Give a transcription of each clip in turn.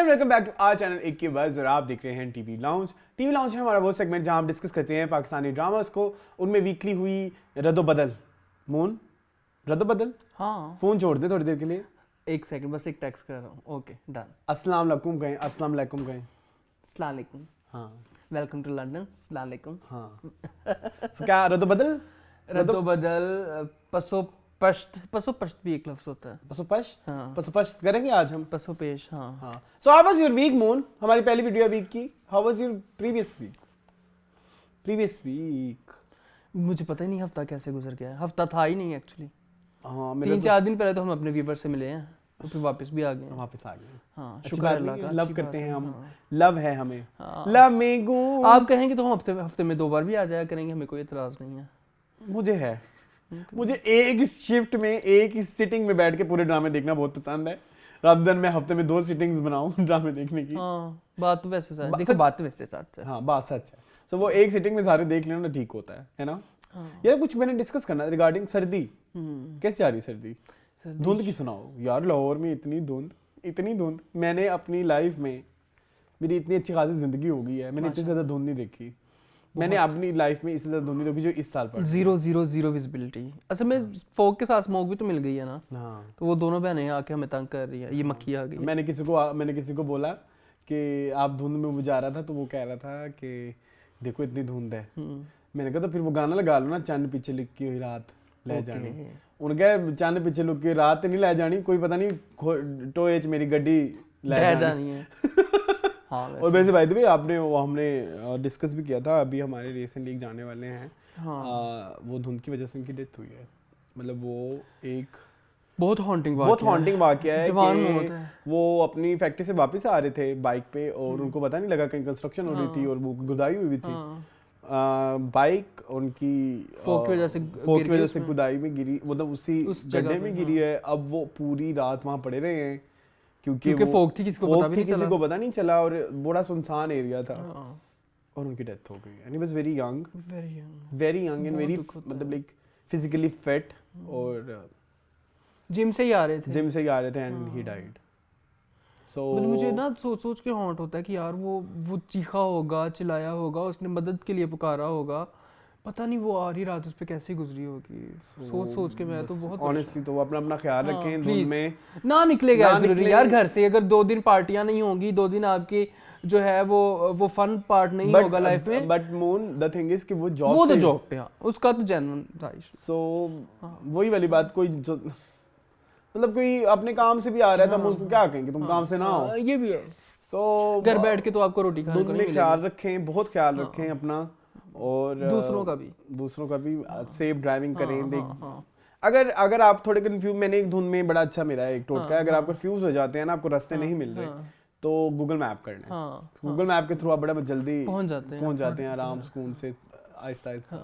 And welcome back to our channel एक के buzz और आप देख रहे हैं टीवी लाउंज। टीवी लाउंज है हमारा वो सेगमेंट जहां हम डिस्कस करते हैं पाकिस्तानी ड्रामास को, उनमें वीकली हुई रद्दोबदल। मून रद्दोबदल, हाँ फोन छोड़ दे थोड़ी देर के लिए। एक सेकंड बस एक टेक्स्ट कर रहा हूँ। Okay done. अस्सलाम वालेकुम कहें, अस्सलाम वालेकुम कहें। अस्सलाम वालेकुम, हाँ वेलकम टू लंदन। अस्सलाम वालेकुम। हाँ so, क्या रद्दोबदल? रद्दोबदल पसोपश्त भी एक लफ्ज होता है। पसोपश्त, हाँ पसोपश्त करेंगे आज हम। पसोपेश। हाँ हाँ so how was your week moon? हमारी पहली वीडियो वीक की। How was your previous week? Previous week मुझे पता ही नहीं हफ्ता कैसे गुजर गया है। हफ्ता था ही नहीं एक्चुअली। हाँ 3-4 दिन पहले तो हम अपने व्यूवर से मिले हैं और फिर वापस भी आ गए हैं। वापस आ गए। हाँ अच्छी शुक्र बात अल्लाह नहीं का। है, लव अच्छी करते बात हैं है, हम। हाँ। लव है हमें। हाँ। लव में गू। आप कहेंगे तो हम हफ्ते में 2 बार भी आ जाया करेंगे, हमें कोई एतराज नहीं है। मुझे है, मुझे एक शिफ्ट में एक ही सिटिंग में बैठ के पूरे ड्रामे देखना बहुत पसंद है, रादर देन मैं हफ्ते में 2 सिटिंग्स बनाऊं ड्रामे देखने की। हाँ बात तो वैसे सच, देखो बात तो वैसे सच है। हाँ बात सच है। सो वो एक सिटिंग में सारे देख लेना ठीक होता है ना। हाँ। यार कुछ मैंने डिस्कस करना रिगार्डिंग सर्दी। कैसे जा रही सर्दी? सर्दी। धुंध की सुनाओ यार। लाहौर में इतनी धुंध मैंने अपनी लाइफ में, मेरी इतनी अच्छी खासी जिंदगी हो गई है, मैंने इतनी ज्यादा धुंध नहीं देखी। मैंने अपनी लाइफ में इससे ज्यादा धुंध नहीं देखी जो इस साल पर। 0 विजिबिलिटी। असल में फोग के साथ स्मोक भी तो मिल गई है ना। हाँ तो वो दोनों बहनें आके हमें तंग कर रही है। ये मक्खी आ गई। मैंने किसी को बोला कि आप धुंध में वो जा रहा था तो वो कह रहा था कि देखो इतनी धुंध है। मैंने कहा तो फिर वो गाना लगा लो ना, चंद पीछे लिखी हुई रात ले जानी। उनके चंद पीछे लुक के रात नहीं ले जानी, कोई पता नहीं टोए च मेरी गड्डी ले जानी है। हाँ और वैसे भाई भी हमने डिस्कस भी किया था, अभी हमारे रिसेंटली जाने वाले हैं। हाँ। वो धुंध की वजह से उनकी डेथ हुई है। मतलब वो एक बहुत हॉन्टिंग वाकया है कि वो अपनी फैक्ट्री से वापस आ रहे थे बाइक पे और उनको पता नहीं लगा कहीं कंस्ट्रक्शन हो रही थी और वो गुदाई हुई थी। बाइक उनकी फोक की वजह से गुदाई में गिरी, मतलब उसी गड्ढे में गिरी है। अब वो पूरी रात वहां पड़े रहे हैं क्योंकि फोक थी, किसी को पता नहीं चला और बड़ा सुनसान एरिया था और उनकी डेथ हो गई। And he was very young and very मतलब लाइक फिजिकली फिट और जिम से ही आ रहे थे एंड ही डाइड। सो मुझे ना सोच के हॉन्ट होता है कि यार वो चीखा होगा, चिल्लाया होगा, उसने मदद के लिए पुकारा होगा, पता नहीं वो आ रही रात उस पे कैसे गुजरी होगी। सोच के मैं तो बहुत ऑनेस्टली तो अपना ख्याल रखें। धुंध में ना निकलेगा जरूरी यार घर से। अगर 2 दिन पार्टियां नहीं होंगी, 2 दिन आपकी जो है वो फन पार्ट नहीं होगा लाइफ में। But moon the thing is कि वो तो जॉब पे उसका तो जेन्युइन था। सो वही वाली बात, कोई मतलब कोई अपने काम से भी आ रहा है तो हम उसको क्या कहेंगे तुम काम से ना हो। ये भी है। सो घर बैठ के तो आपको रोटी खाने को नहीं मिलेगी। ख्याल रखें, बहुत ख्याल रखें अपना और दूसरों का भी सेफ ड्राइविंग करें। अगर आप थोड़े कंफ्यूज, मैंने एक धुन में बड़ा अच्छा मेरा एक टोटका है, अगर आप कंफ्यूज हो जाते हैं ना, आपको रास्ते नहीं मिल रहे तो गूगल मैप कर लें। गूगल मैप के थ्रू आप बड़ा जल्दी पहुंच जाते हैं आराम सुकून से, आहिस्ता आहिस्ता।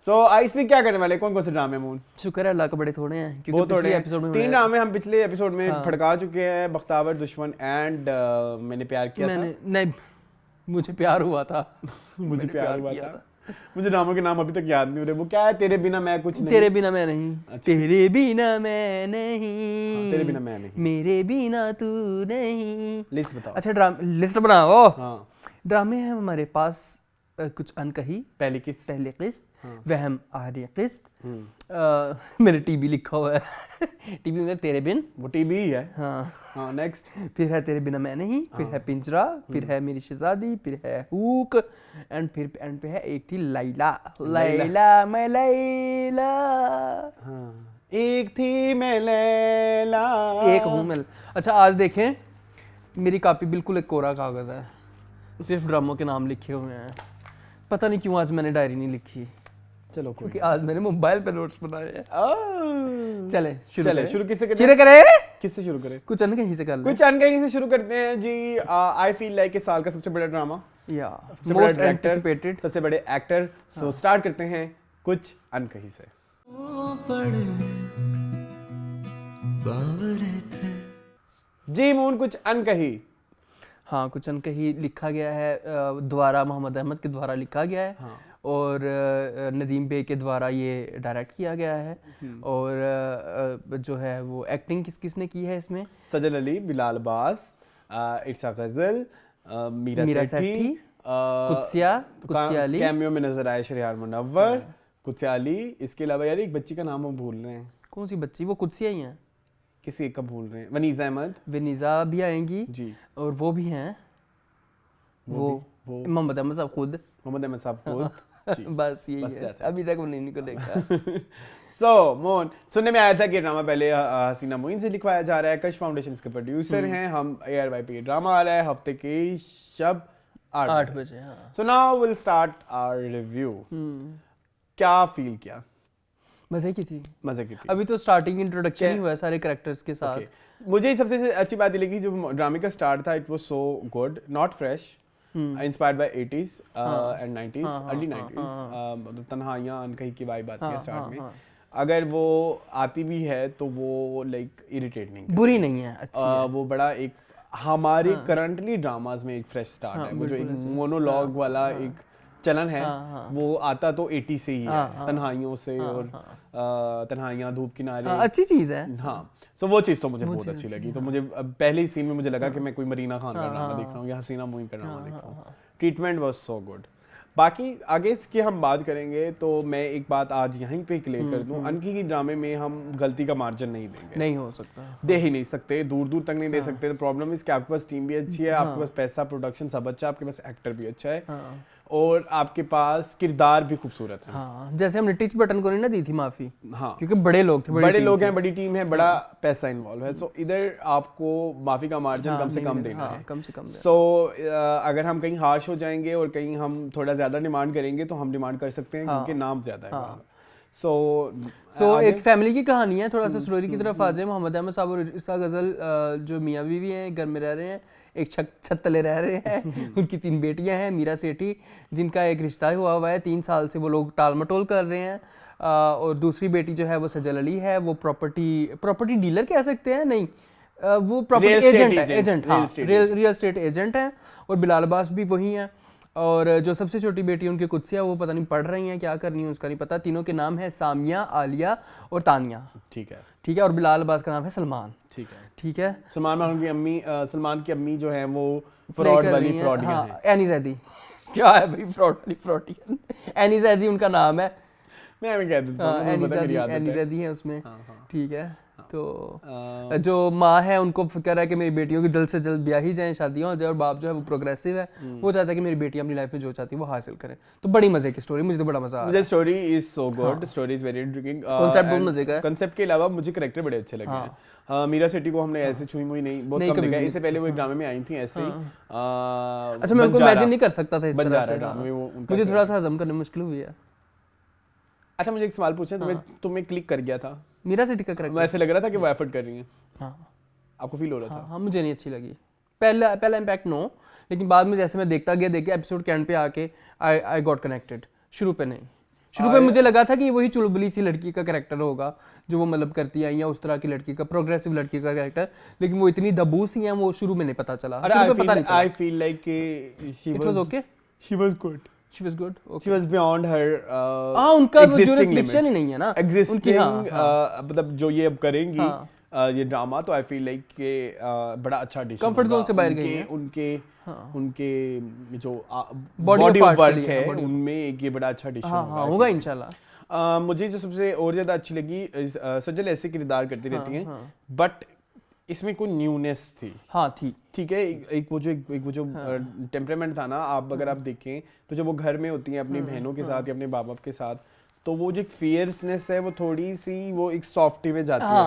सो इस वीक क्या करने वाले, कौन से ड्रामे मून? शुक्र है अल्लाह के बड़े थोड़े हैं क्योंकि पिछले एपिसोड में 3 ड्रामे हम पिछले एपिसोड में फड़का चुके हैं। बख्तावर, दुश्मन एंड मैंने प्यार किया था। नहीं मुझे प्यार हुआ था। मुझे ड्रामों के नाम अभी तक याद नहीं हो रहे। वो क्या है? तेरे बिना मैं कुछ नहीं। तेरे बिना मैं नहीं। तेरे बिना मैं नहीं। तेरे बिना मैं नहीं। मेरे बिना तू नहीं। लिस्ट बताओ। अच्छा लिस्ट बनाओ। हाँ ड्रामे हैं हमारे पास कुछ अनकही, पहली किस्त, वहम आखिरी किस्त। मैंने टीबी लिखा हुआ है। टीबी में तेरे बिन, वो टीबी ही है। हाँ नेक्स्ट फिर है तेरे बिना मैं नहीं, फिर है पिंजरा, फिर है मेरी शहजादी, फिर है हुक एंड फिर एंड पे है एक थी लैला मैं लैला। एक थी मैं लैला, एक हूँ मैं। अच्छा आज देखें मेरी कॉपी बिल्कुल एक कोरा कागज है, सिर्फ ड्रामों के नाम लिखे हुए हैं। पता नहीं क्यों आज मैंने डायरी नहीं लिखी। चलो क्योंकि आज मैंने मोबाइल पे नोट्स बनाए हैं। चले शुरू किससे करें? कुछ अनकहीं से शुरू करते हैं जी। आई फील लाइक इस साल का सबसे बड़ा ड्रामा या मोस्ट एंटिसिपेटेड, सबसे बड़े एक्टर। सो स्टार्ट करते हैं कुछ अनकहीं से। जी मून, कुछ अनकही। हाँ कुछ अनकही लिखा गया है, द्वारा मोहम्मद अहमद के द्वारा लिखा गया है। हाँ। और नदीम बे के द्वारा ये डायरेक्ट किया गया है। और जो है वो एक्टिंग किसने की है इसमें? सजल अली, बिलाल अब्बास, इर्सा गजल, मीरा सेठी, कुत्सिया अली, कैमियो में नजर आए शरियार मुनव्वर, कुत्सिया अली। इसके अलावा यार एक बच्ची का नाम हम भूल रहे हैं। कौन सी बच्ची? वो कुत्सिया ही है। किसी एक का भूल रहे हैं। वनीजा अहमद, वनीजा भी आएंगी जी, और वो भी हैं, वो मोहम्मद अहमद साहब खुद, मोहम्मद अहमद साहब खुद। बस यही है, अभी तक मैंने इनको देखा। सो मोहन, सुनने में आया था कि ड्रामा पहले हसीना मोइन से लिखवाया जा रहा है। कश फाउंडेशन के प्रोड्यूसर हैं हम। ARY पे ड्रामा आ रहा है हफ्ते के शब 8 बजे। So now will start our review. क्या फील किया? मजे की थी। अभी तो स्टार्टिंग इंट्रोडक्शन ही हुआ है सारे कैरेक्टर्स के साथ। मुझे सबसे अच्छी बात ये लगी जो ड्रामे का स्टार्ट था, it was so good, not fresh, inspired by 80s and 90s, early 90s। तन्हाइयां अनकही की वाइब आती है स्टार्ट में। अगर वो आती भी है तो वो लाइक इरिटेट नहीं, बुरी नहीं है, अच्छी है। वो बड़ा एक हमारे करंटली ड्रामास में एक फ्रेश स्टार्ट है। वो जो एक मोनोलॉग वाला एक चलन है, वो आता तो 80 से ही है, तन्हाइयों से। और तन्हाइयां, धूप किनारे, अच्छी चीज है। हाँ, सो वो चीज़ तो मुझे बहुत अच्छी लगी। तो मुझे पहले ही सीन में मुझे लगा कि मैं कोई मरीना खान का ड्रामा देख रहा हूँ या हसीना मोइन का ड्रामा देख रहा हूँ। Treatment was so good. बाकी आगे इसकी हम बात करेंगे, तो मैं एक बात आज यहीं पे क्लियर कर दूं, अनकी की ड्रामे में हम गलती का मार्जिन नहीं देंगे। नहीं हो सकता, दे ही नहीं सकते, दूर दूर तक नहीं दे सकते। प्रॉब्लम इस कि आपके पास टीम भी अच्छी है, आपके पास पैसा, प्रोडक्शन सब अच्छा है, आपके पास एक्टर भी अच्छा है, और आपके पास किरदार भी खूबसूरत है। हाँ, जैसे हमने टिच बटन को नहीं ना दी थी माफी, हाँ, क्योंकि बड़े लोग थे, बड़े लोग हैं, बड़ी टीम है, बड़ा पैसा इन्वॉल्व है। सो इधर आपको माफी का मार्जिन कम से कम देना है, कम से कम। सो अगर हम कहीं हार्श हो जाएंगे और कहीं हम थोड़ा ज्यादा डिमांड करेंगे तो हम डिमांड कर सकते हैं, क्योंकि नाम ज्यादा है। सो एक फैमिली की कहानी है। थोड़ा सा स्टोरी की तरफ आ जाए। मोहम्मद अहमद साहब और इर्सा गजल जो मियाँ बीवी हैं, घर में रह रहे हैं, एक छत तले रह रहे हैं। उनकी 3 बेटियां हैं, मीरा सेठी जिनका एक रिश्ता हुआ है, 3 साल से वो लोग टाल मटोल कर रहे हैं। और दूसरी बेटी जो है वो सजल अली है, वो प्रॉपर्टी डीलर कह सकते हैं, नहीं वो प्रॉपर्टी एजेंट, हाँ, रियल एस्टेट एजेंट है। और बिलाल अब्बास भी वही हैं। और जो सबसे छोटी बेटी उनकी कुत्सिया, वो पता नहीं पढ़ रही हैं, क्या कर रही हैं उसका नहीं पता। तीनों के नाम है सामिया, आलिया और तानिया। ठीक है। और बिलाल अब्बास का नाम है सलमान। ठीक है। सलमान की अम्मी जो है वो फ्रॉड वाली फ्रॉडियन है, एनी जैदी। क्या है भाई, फ्रॉड वाली फ्रॉडियन? एनी जैदी उनका नाम है। मैं कह देता हूं, एनी जैदी है उसमें। ठीक है। तो जो माँ है उनको कह रहा है कि मेरी बेटियों की जल्द से जल्द ब्याह ही जाए, शादियां हो जाए। और बाप जो है वो प्रोग्रेसिव है, वो चाहता है कि मेरी बेटी अपनी लाइफ में जो चाहती है वो हासिल करे। तो बड़ी मजे की स्टोरी, मुझे तो बड़ा मजा आया। मुझे story is so good, story is very intriguing, concept बहुत मजे का है। कांसेप्ट के अलावा मुझे कैरेक्टर बड़े अच्छे लगे हैं। मीरा सेठी को हमने ऐसे छुई मुई नहीं, बहुत कम देखा है। इससे पहले वो एक ड्रामे में आई थी ऐसे ही। अच्छा, मैं उनको इमेजिन नहीं कर सकता था इस तरह से। मुझे थोड़ा सा हजम करने मुश्किल हुई है। अच्छा, मुझे एक सवाल पूछना, तुम्हें क्लिक कर गया था मीरा सेठी का कैरेक्टर? ऐसे लग रहा था कि वो एफर्ट कर रही हैं। हाँ, आपको फील हो रहा था? हाँ, मुझे नहीं अच्छी लगी पहला इम्पैक्ट नो, लेकिन बाद में जैसे मैं देखता गया एपिसोड के एंड पे आके आई गॉट कनेक्टेड। शुरू पे नहीं, शुरू पे मुझे लगा था कि वही चुलबुली सी लड़की का कैरेक्टर होगा जो वो मतलब करती है, या उस तरह की लड़की का, प्रोग्रेसिव लड़की का कैरेक्टर। लेकिन वो इतनी दबूस ही है, वो शुरू में नहीं पता चला। आई feel like she was okay, she was good, she was good, okay. she was beyond her उनका वो jurisdiction ही नहीं है ना existing, मतलब जो ये अब करेंगी ये ड्रामा, तो आई फील लाइक के बड़ा अच्छा एडिशन, कंफर्ट जोन से बाहर गई है। उनके जो बॉडी ऑफ वर्क है उनमें एक ये बड़ा अच्छा एडिशन होगा इंशाल्लाह। मुझे जो सबसे और ज्यादा अच्छी लगी, सजल ऐसे किरदार करती रहती हैं, बट इसमें कोई न्यूनेस थी। हाँ थी, ठीक है। एक वो जो टेम्परामेंट था ना, आप अगर आप देखें तो जब वो घर में होती हैं अपनी बहनों के साथ या अपने बाप के साथ, तो वो जो एक फियर्सनेस है वो थोड़ी सी वो एक सॉफ्टी में जाती है।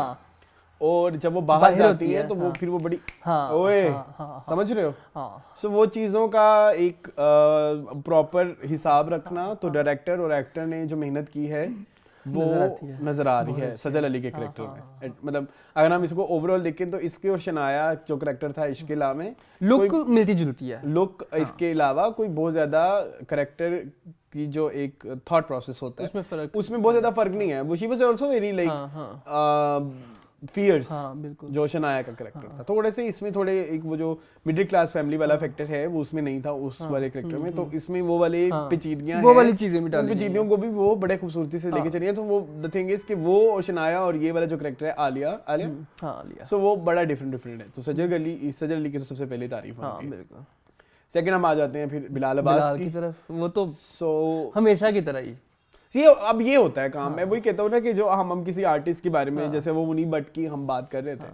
और जब वो बाहर जाती है तो वो फिर वो बड़ी ओए, समझ रहे हो? सो वो चीज़ों का एक प्रॉपर हिसाब रखना, तो डायरेक्टर और एक्टर ने जो मेहनत की है वो नजर आ रही है सजल अली के कैरेक्टर में। मतलब अगर हम इसको ओवरऑल देखें तो इसके और शनाया जो कैरेक्टर था इश्किला में लुक मिलती जुलती है, लुक इसके अलावा कोई बहुत ज्यादा कैरेक्टर की जो एक थॉट प्रोसेस होता है उसमें बहुत ज्यादा फर्क नहीं है। वो she was also very like fierce, हाँ बिल्कुल, जो शनाया का कैरेक्टर था। थोड़े से इसमें थोड़े एक वो जो मिडिल क्लास फैमिली वाला फैक्टर है वो उसमें नहीं था उस वाले कैरेक्टर में, तो इसमें वो वाले पेचीदगियां वो वाली चीजें भी डाली, पेचीदगियों को भी वो बड़े खूबसूरती से लेके चली है। तो वो द थिंग इज कि वो और शनाया और ये वाला जो कैरेक्टर है आलिया, सो वो बड़ा डिफरेंट है। तो सजर अली की तो सबसे पहले तारीफ होती है। सेकंड हम आ जाते हैं फिर बिलाल अब्बास की तरफ, वो तो हमेशा की तरह ही अब ये होता है काम। मैं वही कहता हूँ ना कि जो हम किसी आर्टिस्ट के बारे में, जैसे वो मुनीब भट्ट की हम बात कर रहे थे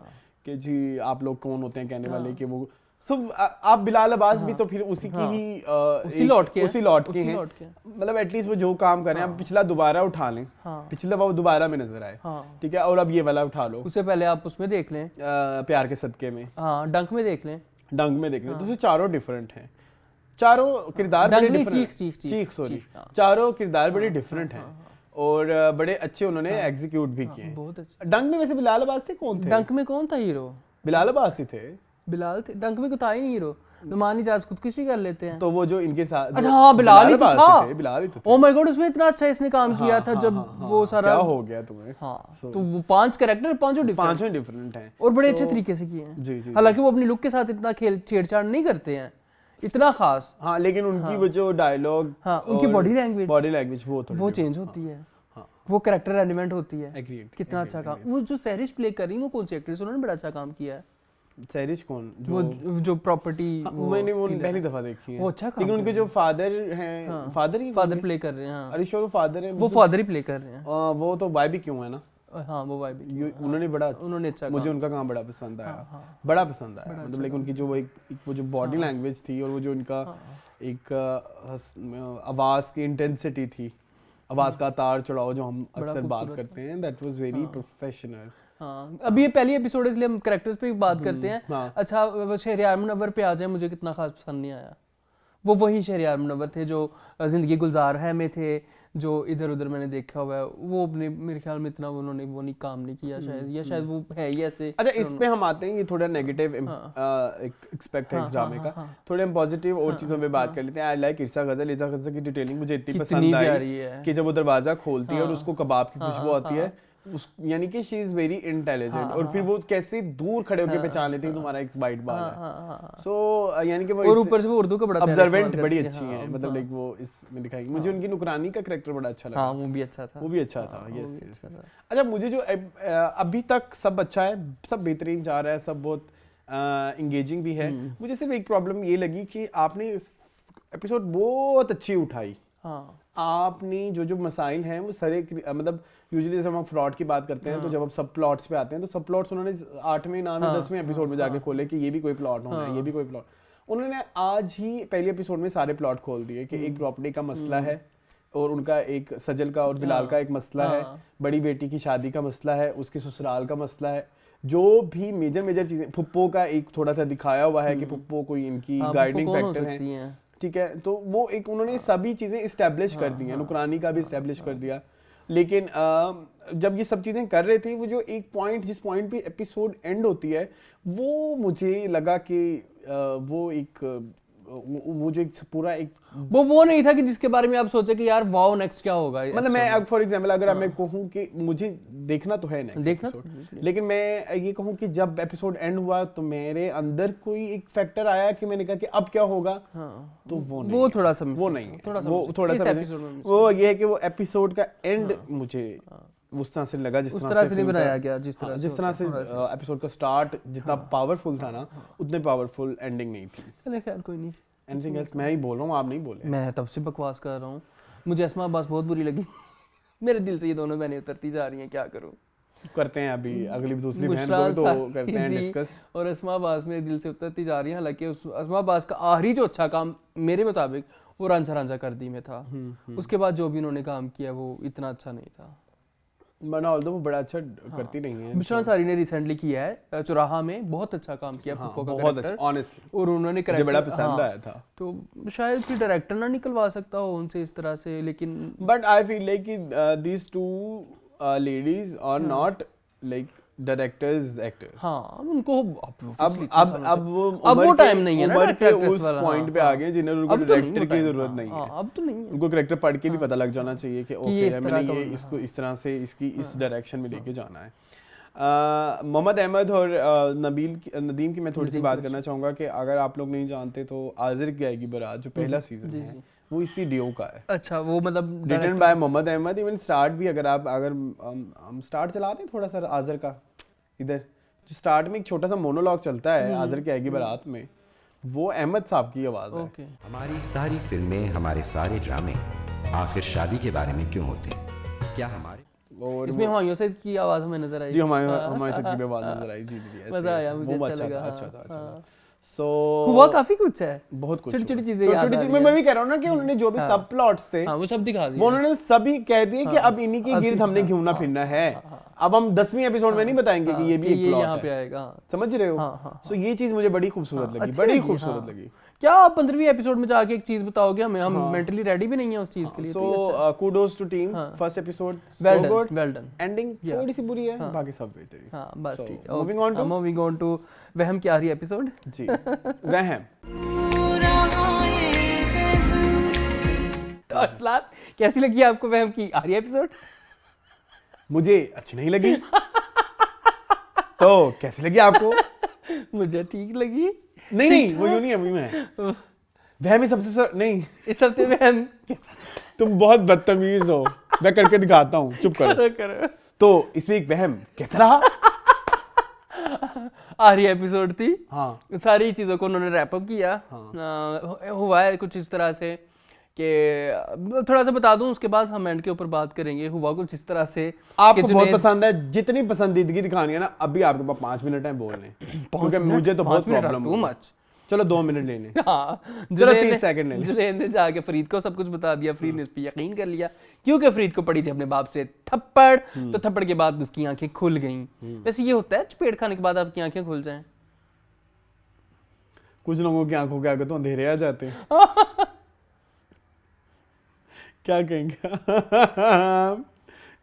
कि जी आप लोग कौन होते हैं कहने वाले कि वो आप बिलाल अब्बास भी तो फिर उसी की ही उसी लौट के हैं। मतलब एटलीस्ट वो जो काम कर रहे हैं, आप पिछला दोबारा उठा लें, पिछला वो दोबारा में नजर आए, ठीक है, और अब ये वाला उठा लो। उससे पहले आप उसमें देख लें प्यार के सदके में, डंक में देख लें, तो चारों डिफरेंट हैं, चारों किरदार बड़े डिफरेंट, चारों किरदार बड़े डिफरेंट हैं और बड़े अच्छे उन्होंने एग्जीक्यूट भी किए। बहुत अच्छे। डंक में वैसे बिलाल अब्बास थे, कौन थे डंक में? कौन था हीरो? बिलाल अब्बास ही थे। बिलाल थे डंक में, को था ही नहीं हीरो। नुमानी जाज खुदकुशी कर लेते हैं, तो वो जो इनके साथ, अच्छा हाँ बिलाल ही तो था, बिलाल ही तो। ओह माय गॉड, उसमें इतना अच्छा इसने काम किया था जब वो सारा क्या हो गया तुम्हें। तो वो 5 कैरेक्टर पांचों डिफरेंट हैं और बड़े अच्छे तरीके से किए हैं। हालांकि वो अपनी लुक के साथ इतना छेड़छाड़ नहीं करते हैं इतना खास, लेकिन उनकी वो जो डायलॉग, उनकी बॉडी लैंग्वेज वो चेंज होती है, वो कैरेक्टर एलिमेंट होती है। कितना अच्छा काम। वो जो सैरिश प्ले कर रही है वो कौन सी एक्ट्रेस, उन्होंने बड़ा अच्छा काम किया है। सैरिश कौन? जो प्रॉपर्टी, मैंने वो पहली दफा देखी है, वो अच्छा काम, लेकिन उनके जो फादर हैं, फादर प्ले कर रहे हैं। अरे श्योर वो फादर हैं, वो फादर ही प्ले कर रहे हैं। वो तो वाई भी क्यों है ना, हाँ वो वाई भी उन्होंने अच्छा, मुझे उनका काम बड़ा पसंद आया, बड़ा पसंद आया। मतलब लाइक उनकी जो वो एक वो जो बॉडी लैंग्वेज थी और वो जो उनका एक आवाज की इंटेंसिटी थी, आवाज का तार चढ़ाओ जो हम अक्सर बात करते हैं, दैट वाज वेरी प्रोफेशनल। हाँ, अभी ये पहली एपिसोड है इसलिए हम कैरेक्टर्स पे बात करते हैं। अच्छा शहरयार मुनव्वर पे आ जाए, मुझे कितना खास पसंद नहीं आया। वो वही शहरयार मुनव्वर थे जो जिंदगी गुलजार है में थे, जो इधर उधर मैंने देखा हुआ है। वो अपने मेरे ख्याल में इतना उन्होंने वो नहीं काम नहीं किया शायद, या शायद वो है ही ऐसे। अच्छा इस पे हम आते हैं, ये थोड़ा नेगेटिव एक्सपेक्ट है इस ड्रामे का, थोड़े हम पॉजिटिव और चीजों पे बात कर लेते हैं। आई लाइक इरसा गजल की डिटेलिंग मुझे इतनी पसंद आई कि जब वो दरवाजा खोलती है और उसको कबाब की खुशबू आती है, यानी कि शी इज वेरी इंटेलिजेंट, और फिर वो कैसे दूर खड़े होकर पहचान लेती है तुम्हारा एक वाइट बाल है। सो यानी कि वो और ऊपर से वो उर्दू का बड़ा ऑब्जर्वेंट बड़ी अच्छी है, मतलब लाइक वो इसमें दिखाई। मुझे उनकी नुकरानी का कैरेक्टर बड़ा अच्छा लगा। वो भी अच्छा था। यस। अच्छा मुझे जो अभी तक सब अच्छा है, सब बेहतरीन जा रहा है, सब बहुत एंगेजिंग भी है। मुझे सिर्फ एक प्रॉब्लम ये लगी कि आपने एपिसोड बहुत अच्छी उठाई। आपने जो मसाइल हैं वो सारे, मतलब यूजुअली जब हम फ्रॉड की बात करते हैं तो जब अब सब प्लॉट्स पे आते हैं तो सब प्लॉट्स उन्होंने 8वें 9वें 10वें एपिसोड में जाके खोले कि ये भी कोई प्लॉट होना है, ये भी कोई प्लॉट। उन्होंने आज ही पहले एपिसोड में सारे प्लॉट खोल दिए कि एक प्रॉपर्टी का मसला है और उनका एक सजल का और बिलाल का एक मसला है, बड़ी बेटी की शादी का मसला है, उसके ससुराल का मसला है, जो भी मेजर चीजें, फुप्पो का एक थोड़ा सा दिखाया हुआ है कि फुप्पो कोई इनकी गाइडिंग फैक्टर है, ठीक है। तो वो एक उन्होंने सभी चीजें इस्टेब्लिश कर दी हैं, नुकरानी का भी इस्टेब्लिश कर दिया। लेकिन जब ये सब चीजें कर रहे थे, वो जो एक पॉइंट, जिस पॉइंट पे एपिसोड एंड होती है, वो मुझे लगा कि वो जो एक पूरा एक वो नहीं था कि जिसके बारे में आप सोचे कि यार वाओ नेक्स्ट क्या होगा। मतलब मैं अब फॉर एग्जांपल अगर मैं कहूँ कि मुझे देखना तो है नेक्स्ट एपिसोड, लेकिन मैं ये कहूँ कि जब एपिसोड एंड हुआ तो मेरे अंदर कोई एक फैक्टर आया कि मैंने कहा कि अब क्या होगा, तो वो थोड़ा सा वो नहीं है, वो ये है कि वो एपिसोड का एंड मुझे उस तरह से लगा जिस तरह से बनाया गया, जिस तरह से एपिसोड का स्टार्ट जितना पावरफुल था ना, उतने पावरफुल एंडिंग नहीं थी। चलिए खैर कोई नहीं। Anything else? मैं ही बोल रहा हूँ, आप नहीं बोले। मैं तब से बकवास कर रहा हूँ। मुझे अस्मा अब्बास बहुत बुरी लगी। मेरे दिल से ये दोनों बहनें उतरती जा रही हैं, क्या करूँ। करते हैं अभी अगली दूसरी बहन को भी तो करते हैं डिस्कस। और अस्मा अब्बास मेरे दिल से उतरती जा रही है। हालांकि अस्मा अब्बास का आखिरी जो अच्छा काम मेरे मुताबिक वो रांझा रांझा कर दी में था। उसके बाद जो भी उन्होंने काम किया वो इतना अच्छा नहीं था। वो बड़ा अच्छा करती नहीं है। बिशरा अंसारी ने रिसेंटली किया है चौराहा में, बहुत अच्छा काम किया फुप्पो का बहुत अच्छा ऑनेस्टली, और उन्होंने कैरेक्टर बड़ा पसंद आया था। तो शायद कोई डायरेक्टर ना निकलवा सकता हो उनसे इस तरह से, लेकिन बट आई फील लाइक कि these two ladies are not like directors actors. हाँ उनको अब वो टाइम नहीं है ना, उम्र के उस पॉइंट पे आ गए जिन्हें उनको डायरेक्टर की जरूरत नहीं है। अब तो नहीं है, उनको कैरेक्टर पढ़ के भी पता लग जाना चाहिए कि ओके मैंने ये इसको इस तरह से इसकी इस डायरेक्शन में लेके जाना है। मोहम्मद अहमद और नदीम की मैं थोड़ी सी बात करना चाहूँगा कि अगर आप लोग नहीं जानते तो आज़िर की आएगी बारात जो पहला सीजन है वो इसी डीओ का है। अच्छा, वो मतलब written by Mohammed Ahmed. Even start भी अगर हम स्टार्ट चलाते हैं थोड़ा सा आज़िर का, इधर जो स्टार्ट में एक छोटा सा मोनोलॉग चलता है आज़िर की आएगी बारात में, वो अहमद साहब की आवाज़ है। हमारी सारी फिल्में, हमारे सारे ड्रामे आखिर शादी के बारे में क्यों होते हैं? क्या हमारे और इसमें हुमायूं सैयद की आवाज हमें नजर आई। जी, हुमायूं सैयद की आवाज नजर आई। जी ऐसे मजा आया, मुझे अच्छा लगा। लगा। अच्छा था। सो हुआ काफी कुछ है, बहुत कुछ छोटी-छोटी चीजें याद आ रही हैं। मैं भी कह रहा हूँ ना कि उन्होंने जो भी सब प्लॉट्स थे वो सब दिखा दिए, वो उन्होंने सभी कह दिए कि अब इन्हीं के गिर्द हमने घूमना फिरना है। अब हम 10वीं एपिसोड में नहीं बताएंगे कि ये भी एक प्लॉट यहाँ पे आएगा, समझ रहे हो? सो ये चीज मुझे बड़ी खूबसूरत लगी, बड़ी खूबसूरत लगी। क्या आप 15वीं एपिसोड में जाके एक चीज बताओगे हमें? हम मेंटली रेडी भी नहीं है उस चीज के लिए। So kudos to team, first episode well good, well done. Ending थोड़ी सी बुरी है, बाकी सब बेहतरीन। हाँ बस ठीक है। मूविंग ऑन टू वहम की आखिरी एपिसोड। जी वहम। तो असलान, कैसी लगी आपको वहम की आखिरी एपिसोड? मुझे अच्छी नहीं लगी। तो कैसी लगी आपको? मुझे ठीक लगी। नहीं वो यूं नहीं अभी मैं वहम ही सबसे नहीं, इस हफ्ते वहम तुम बहुत बदतमीज हो, मैं करके दिखाता हूँ, चुप करो। करो। तो इस वीक वहम कैसा रहा? आखिरी एपिसोड थी। हाँ, सारी चीजों को उन्होंने रैप अप किया। हुआ है कुछ इस तरह से कि थोड़ा सा बता दूं, उसके बाद हम एंड के ऊपर बात करेंगे। हुआ कुछ इस तरह से आपको बहुत पसंद है, जितनी पसंदीदगी दिखानी है ना, अभी आपके पास 5 मिनट है बोलने, क्योंकि मुझे तो बहुत प्रॉब्लम है। चलो 2 मिनट ले लें। हाँ, चलो 30 सेकंड ले लें। जुनैद ने जाके फरीद को सब कुछ बता दिया, फरीद ने इस पे यकीन कर लिया क्योंकि फरीद को पड़ी थी अपने बाप से थप्पड़। तो थप्पड़ के बाद उसकी आंखें खुल गईं। वैसे ये होता है चपेट खाने के बाद आपकी आंखें खुल जाएं? कुछ लोगों की आंखों के आगे तो अंधेरे आ जाते हैं। क्या कहेंगे?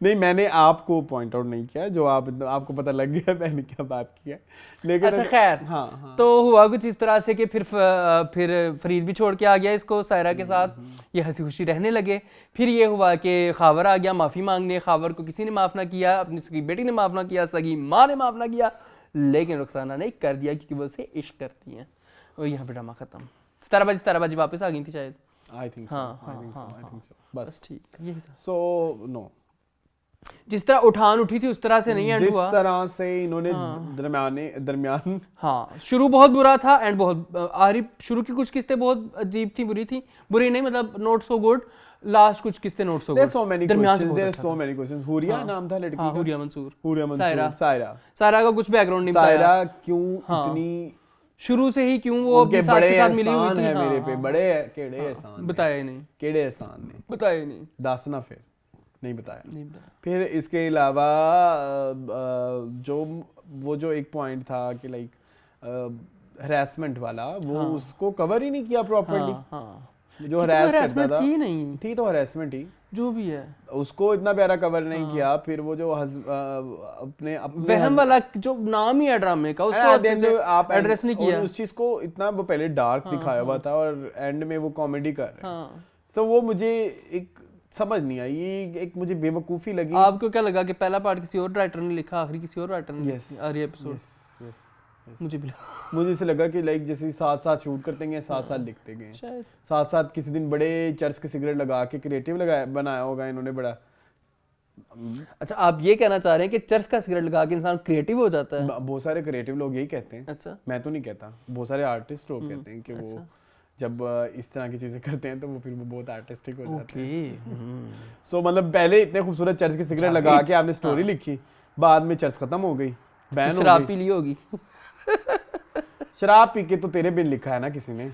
नहीं, मैंने आपको पॉइंट आउट नहीं किया, जो आपको पता लग गया मैंने क्या बात की है। लेकिन अच्छा खैर, हाँ। तो हुआ कुछ इस तरह से कि फिर फरीद भी छोड़ के आ गया इसको सायरा के साथ। ये हंसी खुशी रहने लगे। फिर ये हुआ कि खावर आ गया माफी मांगने। खावर को किसी ने माफ ना किया, अपनी सगी बेटी ने माफ ना किया, सगी माँ ने माफ ना किया, लेकिन रुखसाना ने कर दिया क्योंकि वो उसे इश्क करती है। और यहाँ पे ड्रामा खत्म। सिताराबाजी वापस आ गई थी शायद। I think so. बस ठीक, यही था। सो नो, जिस तरह उठान उठी थी उस तरह से नहीं एंड हुआ। जिस तरह से इन्होंने दरमियान हाँ, शुरू बहुत बुरा था एंड बहुत आरी शुरू की कुछ किस्तें बहुत अजीब थी, बुरी नहीं मतलब नॉट सो गुड। लास्ट कुछ किस्तें नॉट सो गुड। दरमियान सो मेनी क्वेश्चंस। हुरिया नाम था लड़की का। हुरिया मंसूर। सायरा का कुछ बैकग्राउंड नहीं बताया। सायरा क्यों इतनी शुरू से ही क्यों वो अपने साथ के साथ मिली हुई थी? है मेरे पे बड़े केड़े एहसान बताया ही नहीं। केड़े एहसान ने बताया ही नहीं। दस ना फिर नहीं बताया। फिर इसके अलावा जो एक पॉइंट था कि लाइक हरासमेंट वाला, वो उसको कवर ही नहीं किया प्रॉपर्ली। जो हरास करता था थी तो हरासमेंट ही जो भी है, उसको इतना प्यारा कवर नहीं किया। फिर वो जो अपने वहम वाला जो नाम ही है ड्रामे का, उसको अच्छे से आप एड्रेस नहीं किया। उस चीज को इतना वो पहले डार्क दिखाया हुआ था और एंड में वो कॉमेडी कर रहे हैं। तो वो मुझे एक समझ नहीं आई, ये एक मुझे बेवकूफी लगी। आपको क्या लगा कि पहला पार्ट किसी और राइटर ने लिखा, आखिरी किसी और राइटर ने लिखा? आखिरी एपिसोड मुझे ऐसे लगा कि लाइक जैसे साथ शूट करते गए, साथ लिखते गए, साथ किसी दिन बड़े चर्च के सिगरेट लगा के क्रिएटिव बनाया होगा इन्होंने बड़ा। अच्छा, आप ये कहना चाह रहे हैं कि चर्च का सिगरेट लगा के इंसान क्रिएटिव हो जाता है? बहुत सारे क्रिएटिव लोग यही कहते हैं। अच्छा, मैं तो नहीं कहता, बहुत सारे आर्टिस्ट लोग कहते हैं कि वो जब इस तरह की चीजें करते हैं तो वो फिर वो बहुत आर्टिस्टिक हो जाते हैं। सो मतलब पहले इतने खूबसूरत चर्च के सिगरेट लगा के आपने स्टोरी लिखी, बाद में चर्च खत्म हो गई, बैन हो गई। शराब पी ली होगी। शराब पी के तो तेरे बिल लिखा है ना किसी ने,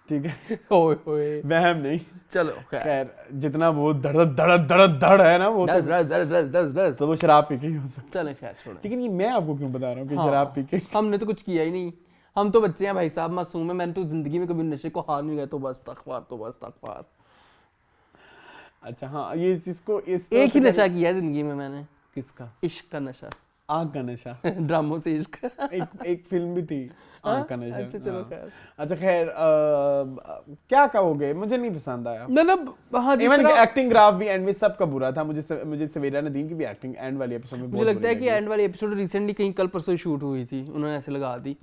ठीक है? ओए वहम नहीं। चलो खैर, जितना वो धड़ है ना, वो तो वो शराब पी के ही हो सकता है। चलो खैर छोड़ो। लेकिन ये मैं आपको क्यों बता रहा हूँ कि शराब पी के? हमने तो कुछ किया ही नहीं, हम तो बच्चे हैं भाई साहब, मासूम है। मैंने तो जिंदगी में कभी नशे को हार नहीं गया। तो बस तकवार। अच्छा हाँ, ये इसको एक ही नशा किया है जिंदगी में मैंने। किसका? इश्क का नशा, आग का नशा। ड्रामों से इश्क। एक फिल्म भी थी आँख का नशा। अच्छा चलो खैर। अच्छा खैर, क्या कहोगे, मुझे नहीं पसंद आया। मतलब हाँ, इवन एक्टिंग ग्राफ भी एंड में सबका बुरा था। मुझे सवेरा नदीम की भी एक्टिंग एंड वाली एपिसोड में मुझे लगता है कि एंड वाली एपिसोड रिसेंटली कहीं कल परसों शूट हुई थी, उन्होंने ऐसे लगा दी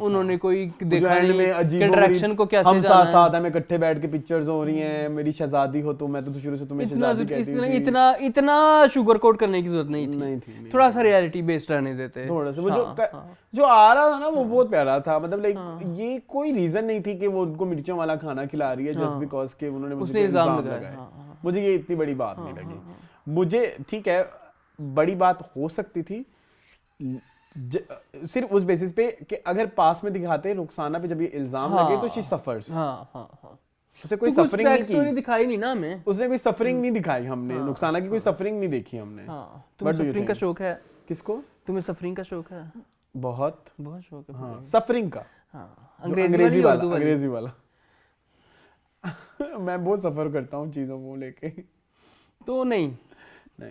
उन्होंने कोई देखा नहीं इंटरेक्शन को कैसे हम जाना है। साथ हमें इकट्ठे बैठ के पिक्चर्स हो रही हैं, मेरी शहजादी हो तो मैं तो शुरू से तुम्हें शहजादी कहती थी। इतना शुगर कोट करने की जरूरत नहीं थी। थोड़ा सा रियलिटी बेस्ड रहने देते। थोड़ा सा वो जो आ रहा था ना वो बहुत प्यारा था। मतलब लाइक ये कोई रीजन नहीं थी कि वो उनको मिर्चों वाला खाना खिला रही है जस्ट बिकॉज के उन्होंने मुझे इल्जाम लगाया। मुझे ये इतनी बड़ी बात नहीं लगी। मुझे ठीक है, बड़ी बात हो सकती थी सिर्फ उस बेसिस पे कि अगर पास में दिखाते रुखसाना पे जब ये इल्जाम लगे तो शी सफर्स। उसे कोई सफरिंग नहीं की, दिखाई नहीं ना हमें, उसने कोई सफरिंग नहीं दिखाई हमने। रुखसाना की कोई सफरिंग नहीं देखी हमने। तुम्हें सफरिंग का शौक है? किसको? तुम्हें सफरिंग का शौक है? बहुत शौक है। हाँ, सफरिंग का। अंग्रेजी वाला मैं बहुत सफर करता हूँ चीजों को लेके। तो नहीं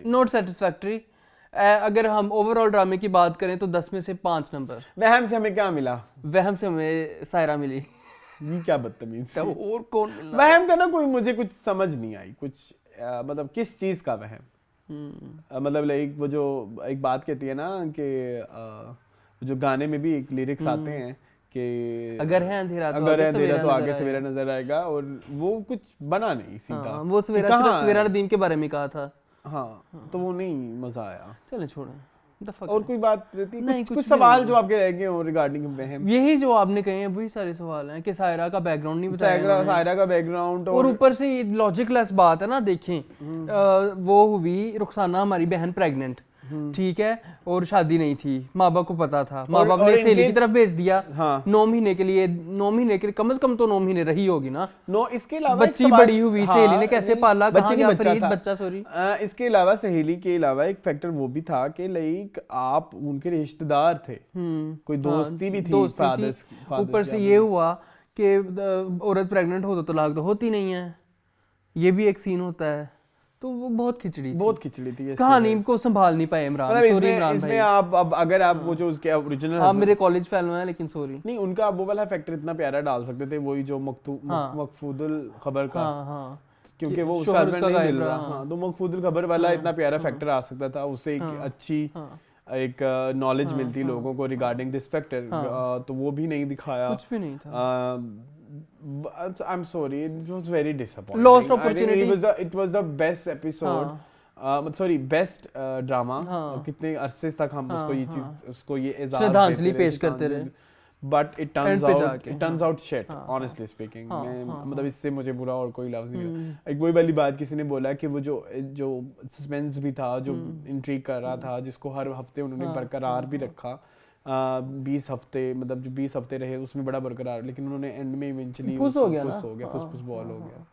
नॉट सेटिस्फैक्टरी। अगर हम ओवरऑल ड्रामे की बात करें तो 10 में से 5 नंबर। वहम से हमें क्या मिला? वहम से हमें सायरा मिली। ये क्या बदतमीज। और कौन मिला? वहम का ना कोई मुझे कुछ समझ नहीं आई कुछ। मतलब किस चीज का वहम? मतलब लाइक वो जो एक बात कहती है ना कि जो गाने में भी एक लिरिक्स आते हैं कि अगर है अंधेरा तो आगे सवेरा नजर आएगा, और वो कुछ बना नहीं सीधा। वो सवेरा नदीम के बारे में कहा था। हाँ, तो वो नहीं मजा आया। चलो छोड़ो। और कोई बात रहती नहीं, कुछ सवाल जो आपके रह गए हो रिगार्डिंग वहम? यही जो आपने कहे हैं वही सारे सवाल हैं कि सायरा का बैकग्राउंड नहीं बताया, सायरा का बैकग्राउंड, और ऊपर से ये लॉजिकलेस बात है ना। देखें वो हुई रुखसाना हमारी बहन प्रेग्नेंट, ठीक है, और शादी नहीं थी, माँ बाप को पता था, माँ बाप ने सहेली की तरफ भेज दिया। 9 महीने के लिए कम से कम तो 9 महीने रही होगी ना। इसके अलावा बच्ची बड़ी हुई, सहेली ने कैसे पाला, कहाँ गया फरीद बच्चा? सॉरी, इसके अलावा सहेली के अलावा एक फैक्टर वो भी था कि लाइक आप उनके रिश्तेदार थे, कोई दोस्ती भी थी। ऊपर से ये हुआ कि औरत प्रेग्नेंट हो तो तलाक तो होती नहीं है, ये भी एक सीन होता है। तो वो बहुत खिचड़ी थी। कहानी को संभाल नहीं पाए इमरान। सॉरी इमरान भाई, आप अब अगर आप वो जो उसके ओरिजिनल, आप मेरे कॉलेज फेलो हैं लेकिन सॉरी नहीं, उनका वो वाला फैक्टर इतना प्यारा डाल सकते थे, वही जो मकफूदुल खबर का, क्योंकि वो उसका हस्बैंड नहीं मिल रहा। हाँ, तो मकफूदुल खबर वाला इतना प्यारा फैक्टर आ सकता था। उससे एक अच्छी एक नॉलेज मिलती लोगों को रिगार्डिंग दिस फैक्टर। तो वो भी नहीं दिखाया, कुछ भी नहीं था। I'm sorry, it was very disappointing. Lost opportunity. It was the best episode. sorry, best drama. कितने अरसे तक हम उसको ये चीज, उसको ये एजाज श्रद्धांजलि पेश करते रहे, but it turns out shit, honestly speaking. मतलब इससे मुझे बुरा और कोई लफ्ज नहीं मिला। एक वही वाली बात किसी ने बोला कि वो जो सस्पेंस भी था, जो इंट्रीग कर रहा था, जिसको हर हफ्ते उन्होंने बरकरार भी रखा, 20 हफ्ते, मतलब जो 20 हफ्ते रहे उसमें बड़ा बरकरार, लेकिन उन्होंने एंड में इवेंचुअली फुस बॉल हो गया।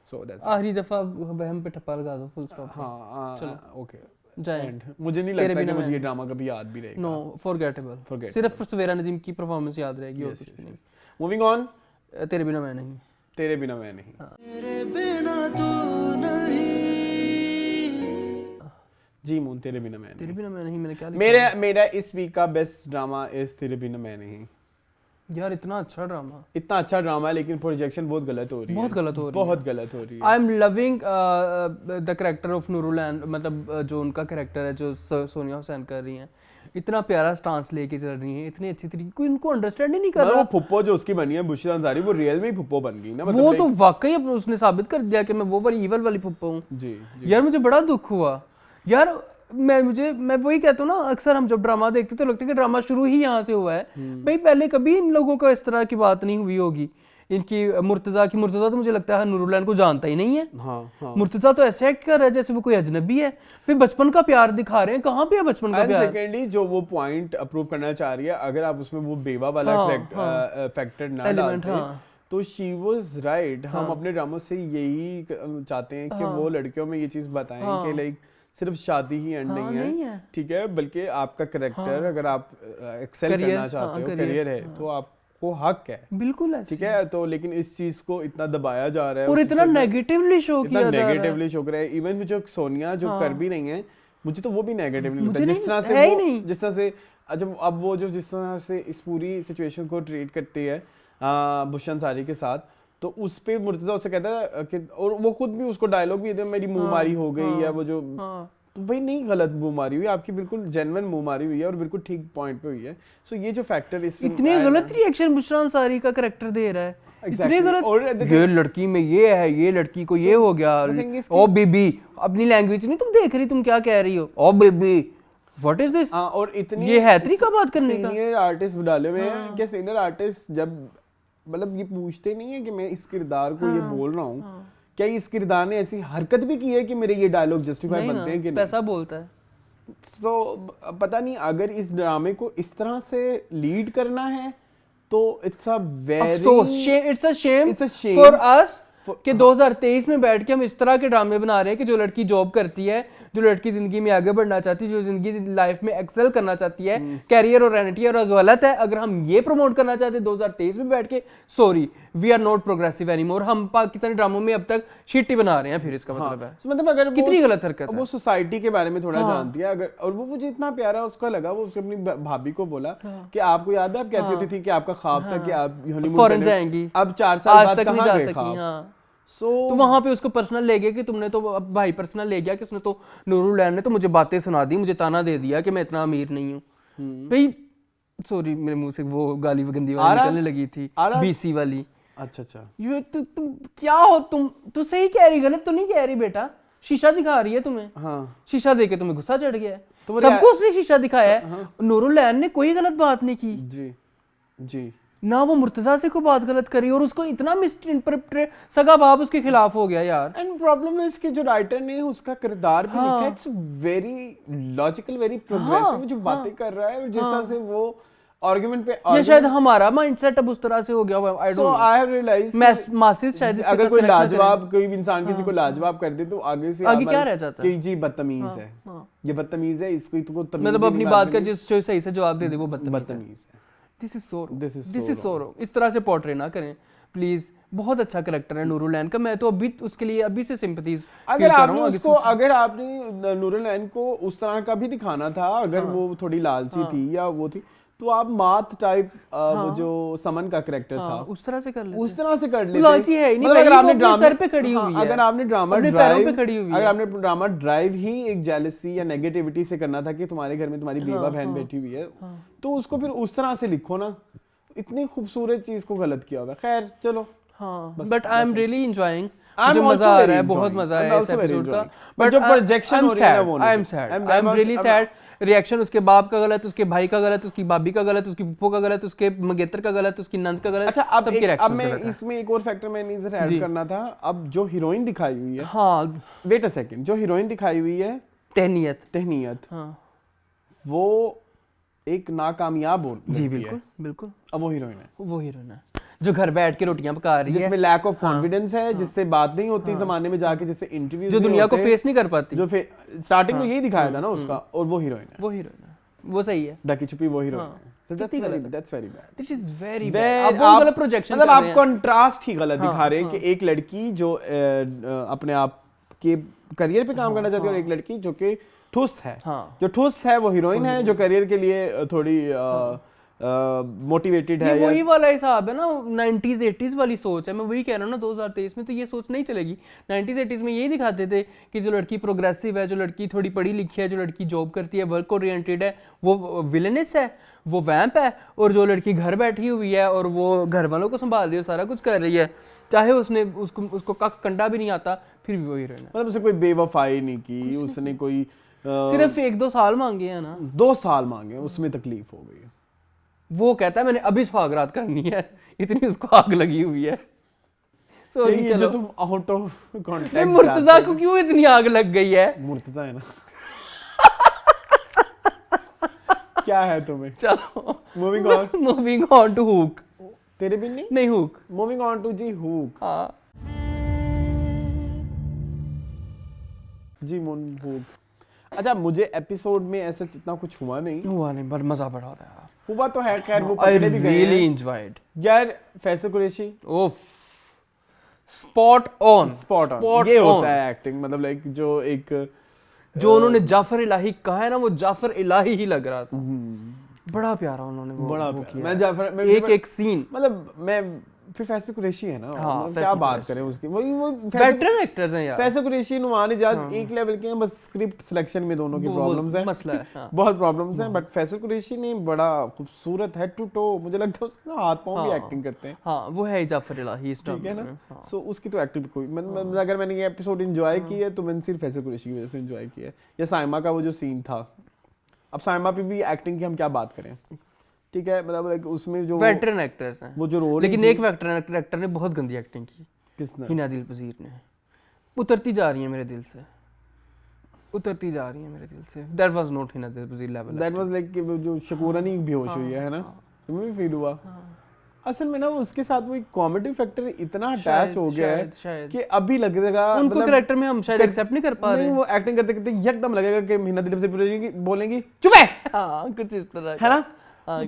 सो दैट्स आखिरी दफा वहम पे ठप्पा लगा दो, फुल स्टॉप। हाँ चलो ओके जाए। मुझे नहीं लगता कि मुझे ये ड्रामा कभी याद भी रहेगा। No, forgettable. सिर्फ सवेरा नदीम की परफॉर्मेंस याद रहेगी और कुछ नहीं। Moving on. तेरे बिना मैं नहीं। तेरे बिना मैं नहीं। तेरे बिना तू नहीं। जी मून, तेरे बिना मैं नहीं। तेरे बिना मैं नहीं मैंने क्या लिखा? मेरा इस वीक का बेस्ट ड्रामा इज तेरे बिना मैं नहीं। यार इतना अच्छा ड्रामा है, लेकिन प्रोजेक्शन बहुत गलत हो रही है। I am loving the character of Nurul, मतलब जो उनका कैरेक्टर है, जो सोनिया हुसैन कर रही हैं, इतना प्यारा स्टांस लेके चल रही हैं, इतनी अच्छी तरीके, कोई इनको अंडरस्टैंड ही नहीं कर रहा। वो फुप्पो जो उसकी बनी है बुशरा अंसारी, वो रियल में ही फुप्पो बन गई ना। मतलब वो तो वाकई उसने साबित कर दिया कि मैं वो वाली ईवल वाली फुप्पो हूँ। जी यार, मुझे बड़ा दुख हुआ यार। मैं वही कहता हूँ ना, अक्सर हम जब ड्रामा देखते तो लगता है कि ड्रामा शुरू ही यहाँ से हुआ है। भाई पहले कभी इन लोगों का इस तरह की बात नहीं हुई होगी। इनकी मुर्तजा तो मुझे लगता है नूरुल को जानता ही नहीं है। मुर्तजा तो ऐसे एक्ट कर रहा है जैसे वो कोई अजनबी है। फिर बचपन का प्यार दिखा रहे हैं, कहाँ पे है बचपन का प्यार? सेकेंडली जो वो पॉइंट अप्रूव करना चाह रही है, अगर आप उसमें वो बेवा वाला फैक्टर ना डालते तो शी वाज राइट। हम अपने ड्रामों से यही चाहते हैं कि वो लड़कियों में ये चीज बताएं कि लाइक सिर्फ शादी ही एंड नहीं है, ठीक है, बल्कि आपका कैरेक्टर, अगर आप एक्सेल करना चाहते हो, करियर है, तो आपको हक है, बिल्कुल है, ठीक है। तो लेकिन इस चीज को इतना दबाया जा रहा है और इतना नेगेटिवली शो किया जा रहा है। इवन जो सोनिया जो कर भी नहीं है, मुझे तो वो भी नेगेटिव नहीं मुझे लगता, नहीं- जिस तरह है से ही वो नहीं। जिस तरह से जब अब वो जो जिस तरह से इस पूरी सिचुएशन को ट्रीट करती है बुशरा अंसारी के साथ, तो उस पे मुर्तजा उससे कहता है कि, और वो खुद भी उसको डायलॉग भी देते हैं, मेरी मुंह मारी हो गई है वो जो, तो भाई नहीं गलत मुंह मारी हुई है आपकी, बिल्कुल जेन्युइन मुंह मारी हुई है और बिल्कुल ठीक पॉइंट पे हुई है। सो ये जो फैक्टर इस इतने गलत रिएक्शन बुशरा अंसारी का कैरेक्टर दे रहा है, इतने गलत, और ये लड़की में ये है, ये लड़की को ये हो गया, ओ बेबी, अपनी लैंग्वेज नहीं तुम देख रही, तुम क्या कह रही हो, ओ बेबी, व्हाट इज दिस, और इतनी ये है तरीका बात करने का। सीनियर आर्टिस्ट डाले हुए हैं कि सीनियर आर्टिस्ट जब मतलब ये पूछते नहीं है कि मैं इस किरदार को ये बोल रहा हूँ, क्या इस किरदार ने ऐसी हरकत भी की है कि मेरे ये डायलॉग जस्टिफाई बनते हैं कि नहीं, पैसा बोलता है। तो पता नहीं अगर इस ड्रामे को इस तरह से लीड करना है तो it's a very it's a shame It's a shame for us कि 2023 में बैठ के हम इस तरह के ड्रामे बना रहे हैं कि जो लड़की जॉब करती है, जो लड़की जिंदगी में आगे बढ़ना चाहती है, जो जिंदगी लाइफ में एक्सेल करना चाहती है, कैरियर ओरिएंटेड है, और गलत है अगर हम ये प्रमोट करना चाहते हैं 2023 में बैठ के, sorry we are not progressive anymore, हम पाकिस्तानी ड्रामों में अब तक शिट ही बना रहे हैं, फिर इसका मतलब है So, मतलब अगर कितनी गलत हरकत है। वो सोसाइटी के बारे में थोड़ा जानती है अगर, और वो मुझे इतना प्यारा उसका लगा, वो उसने अपनी भाभी को बोला कि आपको याद है आप कहती होती थी कि आपका ख्वाब था कि आप हनीमून फॉरेन जाएंगी, अब 4 साल आज बाद तक नहीं कहाँ जा गए सकी। ख्वाब? हाँ, So, तो वहां पे उसको पर्सनल ले गया कि तुमने तो, अब भाई पर्सनल ले गया कि उसने तो, नूरुल लैन ने तो मुझे बातें सुना दी, मुझे ताना दे दिया कि मैं इतना अमीर नहीं हूँ। भाई सॉरी मेरे मुंह से वो गाली गंदी वाली निकलने लगी थी, बीसी वाली। अच्छा ये तुम क्या हो, तुम सही कह रही, गलत तो नहीं कह रही बेटा, शीशा दिखा रही है तुम्हें। हाँ शीशा देके तुम्हें गुस्सा चढ़ गया है, सबको उसने शीशा दिखाया है। नूरुल लैन ने कोई गलत बात नहीं की जी जी, ना वो मुर्तजा से कोई बात गलत करी, और उसको इतना मिसइंटरप्रेट, सगा बाप उसके खिलाफ हो गया यार। एंड प्रॉब्लम है इसके जो राइटर ने उसका किरदार भी लिखा है, it's very logical, very progressive, जो बातें कर रहा है और जिस तरह से वो आर्गुमेंट पे, या शायद हमारा माइंडसेट अब उस तरह से हो गया हुआ, I so don't I have realised masses शायद इसके अगर साथ कोई connect ना लाजवाब, कोई भी इंसान किसी को लाजवाब कर दे तो आगे से आगे क्या रह जाता है? कि जी बदतमीज है, ये बदतमीज है, इसको तो तमीज मतलब अपनी बात का जिस सही से जवाब दे दे वो बदतमीज है। दिस इज सो रॉन्ग, इस तरह से पोर्ट्रे ना करें प्लीज। बहुत अच्छा कैरेक्टर है नूरुल लैन का, मैं तो अभी उसके लिए अभी से सिंपैथीज अगर आपने उसको, अगर आपने नूरुल लैन को उस तरह का भी दिखाना था, अगर वो थोड़ी लालची थी या वो थी, तो आप मात टाइप वो जो समन का कैरेक्टर था उस तरह से कर लेते, उस तरह से कर लेते। लालची है ही नहीं, मतलब अगर आपने ड्रामा सर पे खड़ी हुई है, अगर आपने ड्रामा अपने पैरों पे ड्राइव, खड़ी हुई है, अगर आपने ड्रामा ड्राइव ही एक जेलसी या नेगेटिविटी से करना था कि तुम्हारे घर में तुम्हारी बेवा बहन बैठी हुई है, तो उसको फिर उस तरह से लिखो ना, इतनी खूबसूरत चीज को गलत किया होगा। खैर चलो, हाँ, but I am really enjoying, मुझे मजा आ रहा है, बहुत मजा आया इस एपिसोड का, बट जो प्रोजेक्शन हो रही है ना वो I am sad, I am really sad. Reaction उसके बाप का गलत, उसके भाई का गलत, उसकी भाभी का गलत, उसकी पुप्पो का गलत, उसके मंगेतर का गलत, उसकी नंद का गलत। अच्छा, अब मैं इसमें एक और फैक्टर मैंने इधर ऐड करना था। अब जो हीरोइन दिखाई हुई है, हाँ वेट अ सेकंड, जो हीरोइन दिखाई हुई है तहनीत, हाँ, वो एक नाकामयाब हो जी बिल्कुल बिल्कुल, अब वो हीरोइन है जो घर बैठ के रोटियां पका रही है, जिसमें लैक ऑफ कॉन्फिडेंस है, जिससे बात नहीं होती जमाने में जाके, जिससे इंटरव्यू जो दुनिया को फेस नहीं कर पाती, जो स्टार्टिंग में यही दिखाया था ना उसका, और वो हीरोइन है, वो सही है, ढकी छुपी वो हीरोइन है। So that's very bad. This is very bad. आप बहुत गलत प्रोजेक्शन कर रहे हैं, मतलब आप कंट्रास्ट ही गलत दिखा रहे हैं कि एक लड़की जो अपने आप के करियर पे काम करना चाहती है, और एक लड़की जो कि ठुस है, जो ठुस है वो हीरोइन है, जो करियर के लिए थोड़ी मोटिवेटेड है। वही वाला हिसाब है ना, 90s 80s वाली सोच है, मैं वही कह रहा हूँ ना, 2023 में तो ये सोच नहीं चलेगी। 90s 80s में यही दिखाते थे कि जो लड़की प्रोग्रेसिव है, जो लड़की थोड़ी पढ़ी लिखी है, जो लड़की जॉब करती है, वर्क ओरिएंटेड है, वो विलेनेस है, वो वैम्प है, और जो लड़की घर बैठी हुई है और वो घर वालों को संभाल रही है, सारा कुछ कर रही है, चाहे उसको कक कंडा भी नहीं आता, फिर भी वो हीरोइन है। मतलब उसने कोई बेवफाई नहीं की, उसने कोई सिर्फ 1-2 साल मांगे हैं ना, 2 साल मांगे, उसमें तकलीफ हो गई। वो कहता है मैंने अभी सुहागरात करनी है, इतनी उसको आग लगी हुई है। सॉरी चलो, जो तुम आउट ऑफ कॉन्टेक्स्ट, मुर्तजा को क्यों इतनी आग लग गई है? मुर्तजा है ना क्या है तुम्हें? चलो मूविंग ऑन टू हुक। तेरे भी नहीं हुक, मूविंग ऑन टू जी हुक। हाँ जी हुक। अच्छा, मुझे एपिसोड में ऐसा जितना कुछ हुआ नहीं, पर मजा बड़ा होता है। हुआ तो है, खैर वो पकड़े भी गए हैं। really enjoyed यार फैसल कुरैशी, ओफ, स्पॉट ऑन ये होता है एक्टिंग, मतलब लाइक जो एक जो उन्होंने जाफर इलाही कहा है ना, वो जाफर इलाही ही लग रहा था। बड़ा प्यारा उन्होंने वो किया। मैं जाफर एक सीन, मतलब मैं फिर फैसल कुरैशी है ना, मतलब क्या बात करें उसकी, वही वो वेटरन एक्टर्स हैं यार। फैसल कुरैशी, नुमान इजाज एक लेवल के हैं, बस स्क्रिप्ट सिलेक्शन में दोनों की प्रॉब्लम्स हैं, मसला है। बहुत प्रॉब्लम्स हैं, बट फैसल कुरैशी ने बड़ा खूबसूरत हेड टू टो, मुझे लगता है उसके हाथ पांव भी एक्टिंग करते हैं। हाँ वो है जाफर इलाही इस ठीक है ना। सो उसकी तो एक्टिंग कोई, अगर मैंने ये एपिसोड एंजॉय की है तो मैंने सिर्फ फैसल कुरैशी की वजह से एंजॉय किया है। या साइमा का वो जो सीन था, अब साइमा पे भी एक्टिंग की हम क्या बात करें, ठीक है, मतलब उसमें जो वेटरन एक्टर्स हैं वो जो रोल, लेकिन एक वेटरन एक्टर ने बहुत गंदी एक्टिंग की। किसने? हिना दिल पजीर ने। उतरती जा रही है मेरे दिल से, उतरती जा रही है मेरे दिल से। दैट वाज नॉट हिना दिल पजीर लेवल, दैट वाज लाइक जो शकूरानी बेहोश हुई है ना, तुम्हें भी फील हुआ? असल में ना उसके साथ वो एक कॉमेडी फैक्टर इतना अटैच हो गया है कि अभी लगेगा उनको कैरेक्टर में हम शायद एक्सेप्ट नहीं कर पा रहे हैं। वो एक्टिंग करते करते एकदम लगेगा कि हिना दिल से बोलेंगी चुप है, हाँ कुछ इस तरह है ना।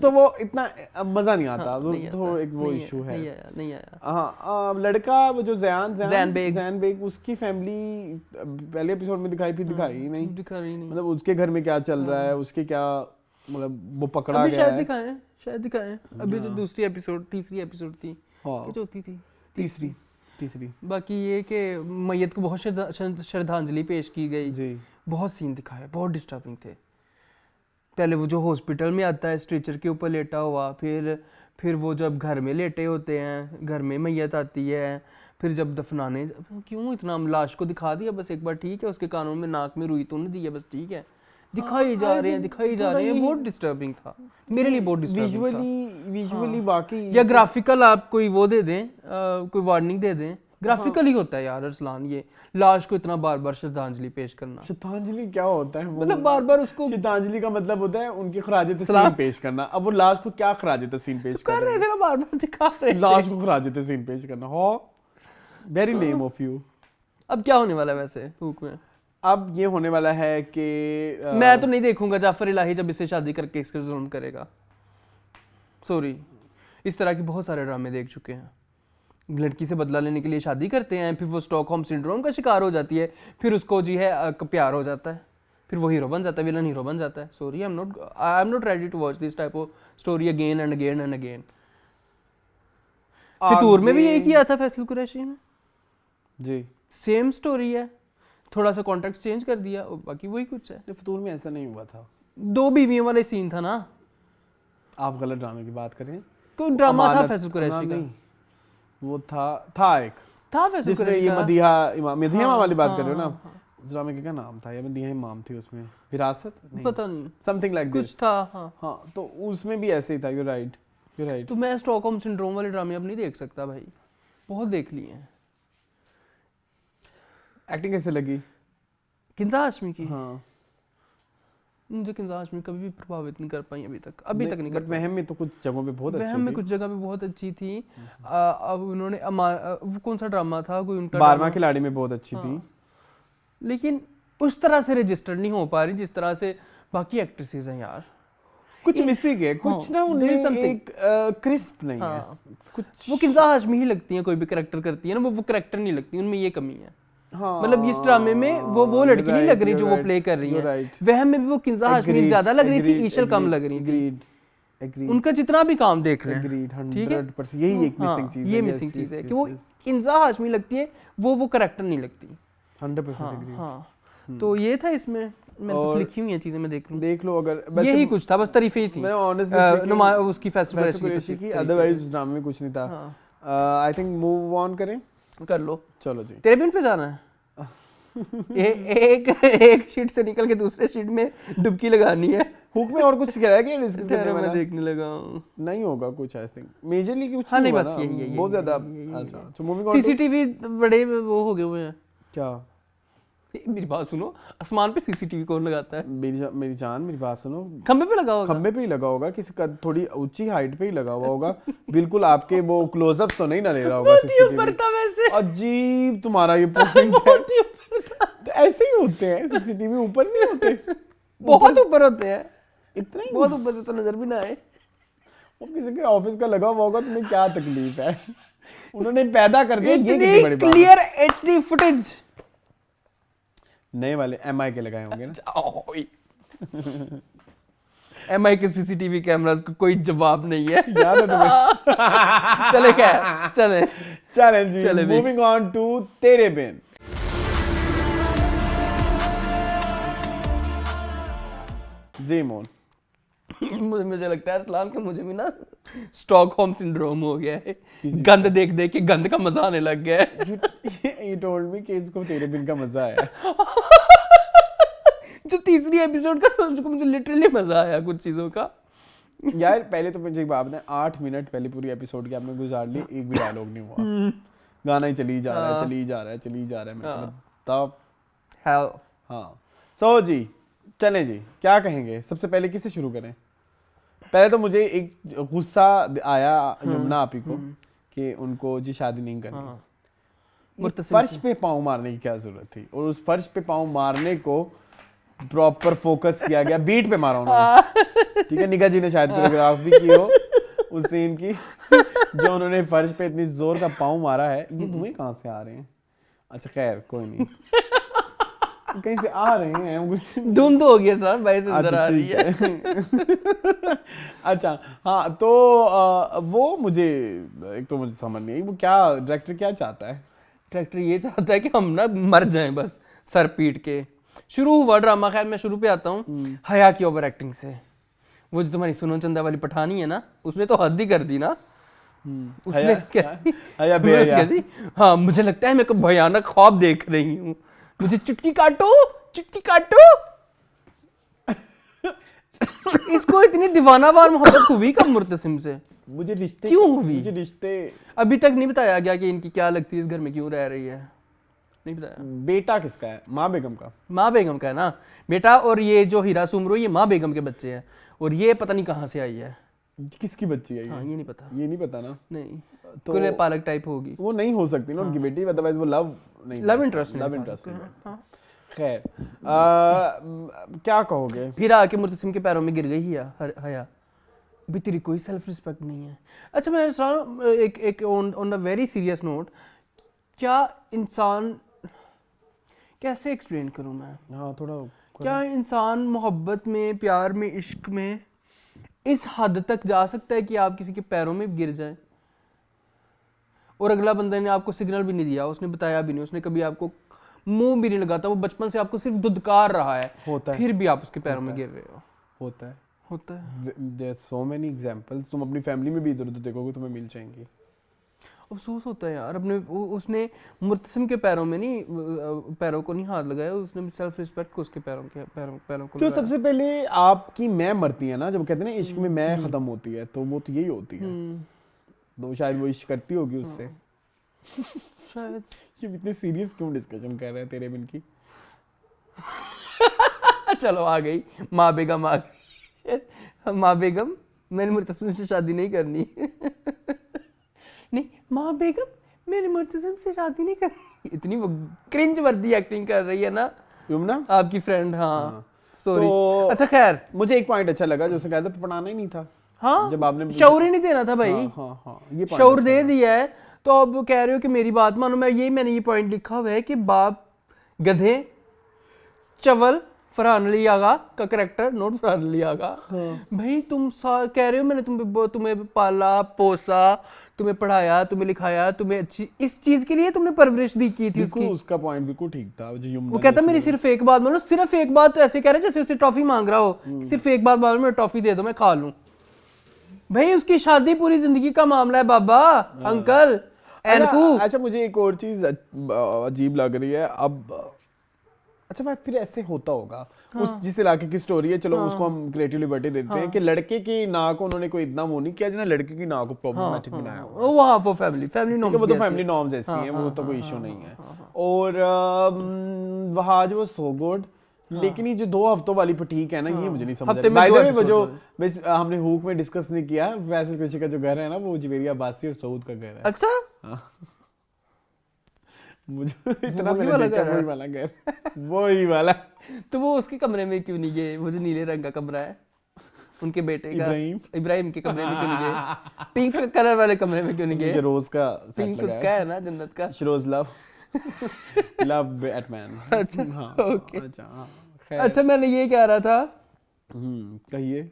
तो वो इतना मजा नहीं आता, तो एक वो इशू है। नहीं आया। हाँ, लड़का वो जो ज़ैन बेग, उसकी फैमिली पहले एपिसोड में दिखाई नहीं, दिखा रही नहीं, मतलब उसके घर में क्या चल रहा है, उसके क्या, मतलब वो पकड़ा गया है, शायद दिखाएं। अभी तो दूसरी एपिसोड, तीसरी एपिसोड थी, चौथी थी, तीसरी। बाकी ये कि मैयत को बहुत श्रद्धांजलि पेश की गई जी। बहुत सीन दिखाए, बहुत डिस्टर्बिंग थे। पहले वो जो हॉस्पिटल में आता है स्ट्रेचर के ऊपर लेटा हुआ, फिर वो जब घर में लेटे होते हैं, घर में मैयत आती है, फिर जब दफनाने, क्यों इतना लाश को दिखा दिया बस एक बार, ठीक है, उसके कानों में नाक में रुई तो नहीं दी है बस, ठीक है, दिखाई जा रहे हैं, बहुत डिस्टर्बिंग था मेरे लिए, बहुत डिस्टर्बिंग था विजुअली बाकी। या ग्राफिकल आप कोई वो दे दें, कोई वार्निंग दे दें, ग्राफिकल ही होता है यार अरसलान, ये लाश को इतना बार बार श्रद्धांजलि पेश करना। श्रद्धांजलि क्या होता है? मतलब बार बार उसको, श्रद्धांजलि का मतलब होता है उनकी खराज तस्लीम पेश करना। अब वो लाश को क्या खराज तस्लीम पेश कर रहे हैं? बार बार दिखा रहे हैं लाश को खराज तस्लीम पेश करना। हो वेरी लेम ऑफ यू। अब क्या होने वाला है वैसे हुक में? अब ये होने वाला है कि मैं तो नहीं देखूंगा जाफर इलाही जब इससे शादी करके इसके जुल्म करेगा। सॉरी, इस तरह के बहुत सारे ड्रामे देख चुके हैं। लड़की से बदला लेने के लिए शादी करते हैं, फिर वो स्टॉकहोम सिंड्रोम का शिकार हो जाती है, फिर उसको जी है प्यार हो जाता है, फिर वो हीरो बन जाता है, विलन हीरो बन जाता है। Sorry, I am not ready to watch this type of story again and again and again. Fitoor में भी यही किया था फैसल कुरैशी ने जी, सेम स्टोरी है, थोड़ा सा कॉन्टेक्स्ट चेंज कर दिया, बाकी वही कुछ है। फितूर में ऐसा नहीं हुआ था, 2 बीवियों वाले सीन था ना। आप गलत ड्रामे की बात करें, कोई ड्रामा था फैसल कुरैशी का? वो था एक फैसल कुरैशी ये मदीहा इमाम वाली बात कर रहे हो ना? उस ड्रामे का क्या नाम था? या मदीहा इमाम थी उसमें, विरासत नहीं, पता नहीं, समथिंग लाइक कुछ था। हाँ, तो उसमें भी ऐसे ही था। You right. तो मैं स्टॉकहोम सिंड्रोम वाले ड्रामे अब नहीं देख सकता भाई, बहुत देख लिए हैं। एक्टिंग कैसे लगी किंजा हाशमी की? हाँ, मुझे किंजा हाशमी कभी भी प्रभावित नहीं कर पाई अभी तक नहीं कर पाई। वहम में तो कुछ जगहों पे बहुत अच्छी थी। वहम में कुछ जगह पे बहुत अच्छी थी। अब उन्होंने वो कौन सा ड्रामा था, कोई उनका 12वां खिलाड़ी में बहुत अच्छी थी, लेकिन उस तरह से रजिस्टर नहीं हो पा रही जिस तरह से बाकी एक्ट्रेसेस हैं यार। कुछ मिसिंग है, कुछ ना उनमें एक क्रिस्प नहीं है कुछ। वो किंजा हाशमी ही लगती हैं, कोई भी कैरेक्टर करती है ना, वो कैरेक्टर नहीं लगती, उनमें ये कमी है। मतलब इस ड्रामे में वो लड़की नहीं लग रही जो वो प्ले कर रही है। वह में भी वो किंजा हाशमी ज्यादा लग रही थी, ईशल कम लग रही थी। उनका जितना भी काम देख रहे हैं, ठीक है, यही एक मिसिंग चीज है। ये मिसिंग चीज है कि वो किंजा हाशमी लगती है, वो कैरेक्टर नहीं लगती। 100% एग्री। हाँ, तो ये था इसमें, मैंने कुछ लिखी हुई है चीजें, मैं देख लो अगर यही कुछ था, बस तारीफें ही थी। मैं ऑनेस्टली उसकी फैसल कुरैशी की, अदरवाइज ड्रामे में कुछ नहीं था। आई थिंक मूव ऑन करें, कर लो। चलो जी, तेरे बिन पे जाना है। एक शीट से निकल के दूसरे शीट में डुबकी लगानी है। हुक में और कुछ कह रहा है क्या डिस्कस करने वाला? मैं देखने लगा नहीं होगा कुछ, आई थिंक मेजरली कुछ। हाँ नहीं, बस यही है, बहुत ज्यादा। अच्छा, तो मूविंग ऑन। सीसीटीवी बड़े वो हो गए हुए हैं क्या? मेरी बात सुनो, आसमान पे सीसीटीवी कौन लगाता है? मेरी जान, मेरी बात सुनो, खंबे पे लगा होगा। खंबे पे ही लगा होगा, किसी का थोड़ी ऊंची हाइट पे ही लगा हुआ होगा। बिल्कुल आपके वो क्लोजअप तो नहीं ना ले रहा होगा सीसीटीवी। अजीब तुम्हारा ये पॉइंट है। तो ऐसे ही होते हैं सीसीटीवी, ऊपर नहीं होते, बहुत ऊपर होते हैं, इतना ही बहुत ऊपर से तो नजर भी ना आए। वो किसी के ऑफिस का लगा हुआ होगा, तुम्हें क्या तकलीफ है? उन्होंने पैदा कर दिया, ये कितनी बड़ी बात है। क्लियर एचडी फुटेज, नए वाले MI के लगाए होंगे ना। MI के CCTV कैमरास को कोई जवाब नहीं है। याद है तुम्हें? चले क्या चले चलें जी, मूविंग ऑन टू तेरे बिन। जी मोन, मुझे लगता है अरसलान का मुझे भी ना स्टॉकहोम सिंड्रोम हो गया है। गंद देख देख के गंद का मजा आने लग गया है। You told me कि इसको तेरे बिन का मजा आया। जो तीसरी एपिसोड का था उसको मुझे लिटरली मजा आया कुछ चीजों का। यार पहले तो मुझे एक बात बताएं, 8 मिनट पहले पूरी एपिसोड की आपने गुजार ली, एक भी डायलॉग नहीं हुआ, गाना ही चली जा रहा है चली जा रहा है चली जा रहा है। मैं तब हाँ सो जी चलें जी, क्या कहेंगे? सबसे पहले किससे शुरू करें? पहले तो मुझे एक गुस्सा आया यमुना आपी को कि उनको जी शादी नहीं करनी। फर्श पे पाँव मारने की क्या जरूरत थी? और उस फर्श पे पाँव मारने को प्रॉपर फोकस किया गया, बीट पे मारा उन्होंने। ठीक है, निगा जी ने शायद कोरियोग्राफ भी की हो उस सीन की, जो उन्होंने फर्श पे इतनी जोर का पाँव मारा है। ये धुएं कहाँ से आ रहे हैं? अच्छा खैर कोई नहीं, कहीं से आ रहे हैं कुछ, धुंध हो गया सर भाई से अंदर आ रही है। अच्छा हाँ, तो वो मुझे एक तो मुझे समझ नहीं आई वो क्या डायरेक्टर क्या चाहता है। डायरेक्टर ये चाहता है कि हम ना मर जाएं बस सर पीट के। शुरू हुआ ड्रामा, खैर मैं शुरू पे आता हूँ हया की ओवर एक्टिंग से। वो जो तुम्हारी सुनो चंदा वाली पठानी है ना, उसने तो हद ही कर दी ना। उसने हया बेहया। हाँ मुझे लगता है मैं को भयानक ख्वाब देख रही हूँ, मुझे चुटकी काटो चुटकी काटो। इसको इतनी दीवानावार मोहब्बत हुई कब मुर्तसिम से? मुझे रिश्ते क्यों हुई? मुझे रिश्ते अभी तक नहीं बताया गया कि इनकी क्या लगती है, इस घर में क्यों रह रही है, नहीं बताया। बेटा किसका है? माँ बेगम का। माँ बेगम का है ना बेटा, और ये जो हीरा सुमरो ये माँ बेगम के बच्चे हैं, और ये पता नहीं कहाँ से आई है। किसकी बच्ची है ये? हाँ ये नहीं पता। ये नहीं पता ना? नहीं तो कुले पालक टाइप होगी वो, नहीं हो सकती ना उनकी बेटी, अदरवाइज वो लव नहीं, लव इंटरेस्ट खैर क्या कहोगे? फिर आके मुर्तसिम के पैरों में गिर गई हया। भी तेरी कोई सेल्फ रिस्पेक्ट नहीं है। अच्छा मैं एक on a very serious note, क्या इंसान, कैसे एक्सप्लेन करूं मैं? हाँ थोड़ा क्या इंसान मोहब्बत में, प्यार में, इश्क में इस हद तक जा सकता है कि आप किसी के पैरों में गिर जाए, और अगला बंदे ने आपको सिग्नल भी नहीं दिया, उसने बताया भी नहीं, उसने कभी आपको मुंह भी नहीं लगाता, वो बचपन से आपको सिर्फ दुदकार रहा है, होता है, फिर भी आप उसके पैरों में गिर रहे हो? होता है, होता है। There are so many examples, तुम अपनी फैमिली में भी इधर उधर देखोगे तुम्हें मिल जाएंगी। अफसोस होता है यार, अपने उसने मुर्तसिम के पैरों में नहीं, पैरों को नहीं हाथ लगाया, उसने सेल्फ रिस्पेक्ट को उसके पैरों को तो सबसे पहले आपकी मैं मरती है ना, जब कहते हैं ना इश्क में मैं खत्म होती है, तो वो तो यही होती है, तो शायद वो इश्क करती होगी उससे। शायद। ये इतने सीरियस क्यों डिस्कशन कर रहे हैं तेरे बिन की? चलो आ गई माँ बेगम, आ गई माँ बेगम, मैंने मुर्तसिम से शादी नहीं करनी। नहीं माँ बेगम मैंने मुर्तसिम से शादी नहीं करनी। इतनी वो क्रिंज वर्दी एक्टिंग कर रही है ना यमुना, आपकी फ्रेंड। हाँ सॉरी। तो अच्छा खैर, मुझे एक पॉइंट अच्छा लगा जो उसने कहा था पढ़ाना ही नहीं था। हाँ जब आपने शौर ही नहीं देना था भाई। हाँ, ये शौर दे दिया है, तो अब कह रहे हो कि मेरी बात मानो। मैंने ये पॉइंट लिखा हुआ है कि बाप गधे चवल फरहान अली आगा का करेक्टर, नोट फरहान अली आगा। भाई तुम कह रहे हो मैंने तुम्हें पाला पोसा, तुम्हें पढ़ाया, तुम्हें लिखाया, तुम्हें अच्छी इस चीज के लिए तुमने परवरिश दी की थी उसकी। उसका पॉइंट बिल्कुल ठीक था। वो कहता मेरी सिर्फ एक बात मानो, सिर्फ एक बात, तो ऐसे कह रहे जैसे उसे टॉफी मांग रहा हो, सिर्फ एक बात मानो, मैं टॉफी दे दो मैं खा लूं। भाई उसकी शादी पूरी जिंदगी का मामला है बाबा, अंकल एनकू। अच्छा मुझे एक और चीज अजीब लग रही है अब। अच्छा बात फिर ऐसे होता होगा उस जिस इलाके की स्टोरी है, चलो उसको हम क्रिएटिव लिबर्टी देते हैं कि लड़के की नाक को उन्होंने कोई इतना वो नहीं किया जिन्हें लड़के की नाक को प्रॉब्लमेटिक बनाया हो। वहाँ वो फैमिली नॉर्म्स, वो तो फैमिली नॉर्म्स ऐसी हैं, वो तो कोई इशू नहीं है। और वहाँ जो सो गुड, लेकिन ये जो 2 हफ्तों वाली ठीक है ना, ये मुझे नहीं समझ आ रहा। वो जो हमने हुक में डिस्कस नहीं किया, फैसल कृषि का जो घर है ना, वो जवेरिया अब्बासी और सऊद का घर है। अच्छा मुझे इतना मैंने देखा वही वाला घर, वही वाला। तो वो उसके कमरे में क्यों नहीं गए? वो जो नीले रंग का कमरा है उनके बेटे का, इब्राहिम के कमरे में क्यों नहीं गए? पिंक कलर वाले कमरे में क्यों नहीं गए? शिरोज का पिंक उसका है ना, जन्नत का। शिरोज लव। Love Batman. अच्छा हाँ ओके अच्छा हाँ खैर। अच्छा मैंने ये कह रहा था कहिए,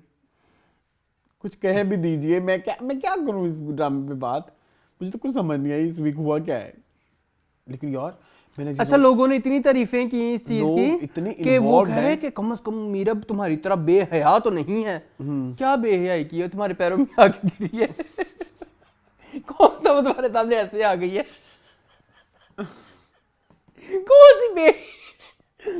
कुछ कह भी दीजिए, मैं क्या करूं इस ड्रामे पे बात, मुझे तो कुछ समझ नहीं आई इस वीक हुआ क्या है। लेकिन यार मैंने अच्छा लोगों ने इतनी तारीफें की इस चीज लोग की इतने कि वो involved कह रहे हैं। कि कम से कम मीरब तुम्हारी तरह बेहया तो नहीं है। क्या बेहयाई की है, तुम्हारे पैरों में आके गिरी है कौन सा वो तुम्हारे सामने ऐसे आ गई है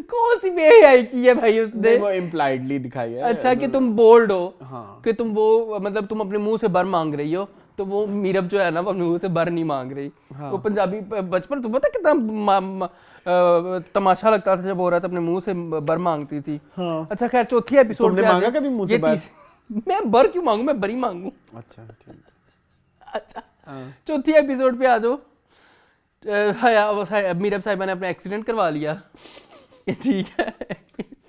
कौन सी बेहयाई की है भाई उसने। वो इम्प्लाइडली दिखाई है। अच्छा कि तुम बोल्ड हो, हाँ। कि तुम वो मतलब तुम अपने मुंह से बर मांग रही हो, तो वो मीरब जो है ना वो अपने मुंह से बर नहीं मांग रही। हाँ। वो पंजाबी बचपन तुम्हें पता कितना तमाशा लगता था जब औरत अपने मुंह से बर मांगती थी। हाँ। अच्छा खैर चौथी एपिसोड तुमने मांगा कभी मुंह से बर? मैं बर क्यों मांगू, मैं बरी मांगू। अच्छा ठीक। अच्छा हाँ। चौथी एपिसोड पे आ जाओ। मीरब साहिबा ने अपना एक्सीडेंट करवा लिया ठीक है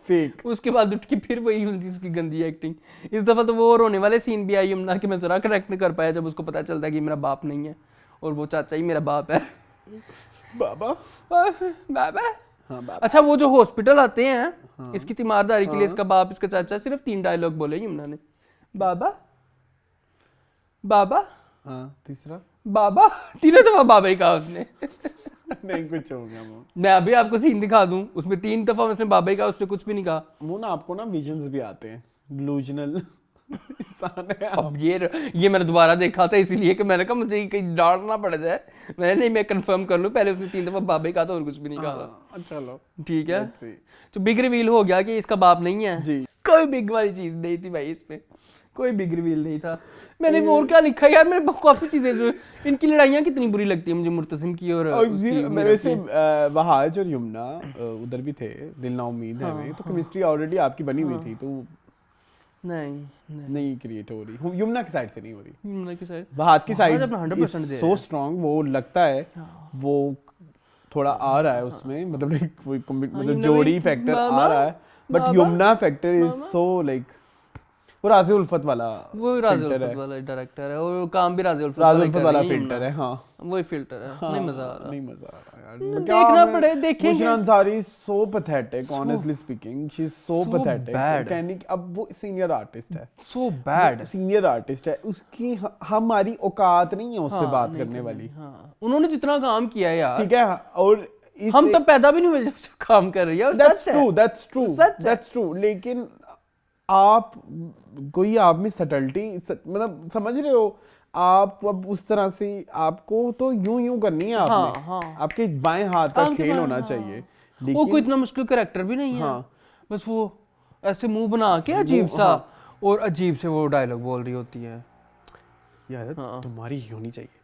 फेक। उसके बाद उठ के फिर वही हुई थी उसकी गंदी एक्टिंग। इस दफा तो वो रोने वाले सीन भी आई यमुना कि मैं जरा कनेक्ट नहीं कर पाया जब उसको पता चलता है कि मेरा बाप नहीं है और वो चाचा ही मेरा बाप है। बाबा। बाबा हाँ बाबा। अच्छा वो जो हॉस्पिटल आते हैं इसकी तीमारदारी के लिए इसका बाप इसका चाचा सिर्फ 3 डायलॉग बोले यमुना ने, बाबा बाबा हाँ तीसरा बाबा, 3 दफा बाबा ही कहा उसने नहीं कुछ हो गया वो। मैं अभी आपको सीन दिखा दूं उसमें 3 दफा उसने बाबा ही कहा, उसने कुछ भी नहीं कहा। वो ना आपको ना विजन्स भी आते हैं, डिलूजनल इंसान है आप। अब ये मैंने दोबारा देखा था इसीलिए कि मैंने कहा मुझे कहीं डांटना पड़ जाए, मैंने नहीं मैं कंफर्म कर लूं, पहले उसने 3 दफा बाबा ही कहा था और कुछ भी नहीं कहा था। हाँ, चलो ठीक है let's see। तो बिग रिवील हो गया कि इसका बाप नहीं है जी। कोई बिग वाली चीज नहीं थी भाई, इसमें कोई बिग रिवील नहीं था। मैंने और क्या लिखा यार, मेरे काफी चीजें जो इनकी लड़ाइयां कितनी बुरी लगती है मुझे मुर्तसिम की और वैसे वहाज और यमुना उधर भी थे, दिल ना उम्मीद है में, तो केमिस्ट्री ऑलरेडी आपकी बनी हुई थी, तो नहीं क्रिएट हो रही, यमुना की साइड से नहीं हो रही, यमुना की साइड वहाज की साइड 100% दे सो स्ट्रांग, वो लगता है वो थोड़ा आ रहा है उसमें, मतलब जोड़ी फैक्टर आ रहा है, but Yamuna factor is so like वो राज़ी उल्फत वाला, वो राज़ी उल्फत वाला डायरेक्टर है और काम भी राज़ी उल्फत वाला फिल्टर है। हाँ वही फिल्टर है। हाँ, नहीं मजा आ रहा, नहीं मजा आ रहा यार, देखना पड़े देखेंगे। बुशरा अंसारी सो pathetic, honestly speaking she is so pathetic, कहने की अब वो सीनियर आर्टिस्ट है, सो बैड सीनियर आर्टिस्ट है, उसकी हमारी औकात नहीं है उस पे बात करने वाली। उन्होंने जितना काम किया है यार, ठीक है, और हम तब पैदा भी नहीं हुए जब काम कर रही है, दैट्स ट्रू, लेकिन आप कोई आप में सटल्टी मतलब समझ रहे हो, आप अब उस तरह से आपको तो यूं करनी है आपने, आपके बाएं हाथ का खेल होना चाहिए, लेकिन वो कोई इतना मुश्किल कैरेक्टर भी नहीं है, बस वो ऐसे मुंह बना के अजीब सा और अजीब से वो डायलॉग बोल रही होती है यार तुम्हारी ही होनी चाहिए।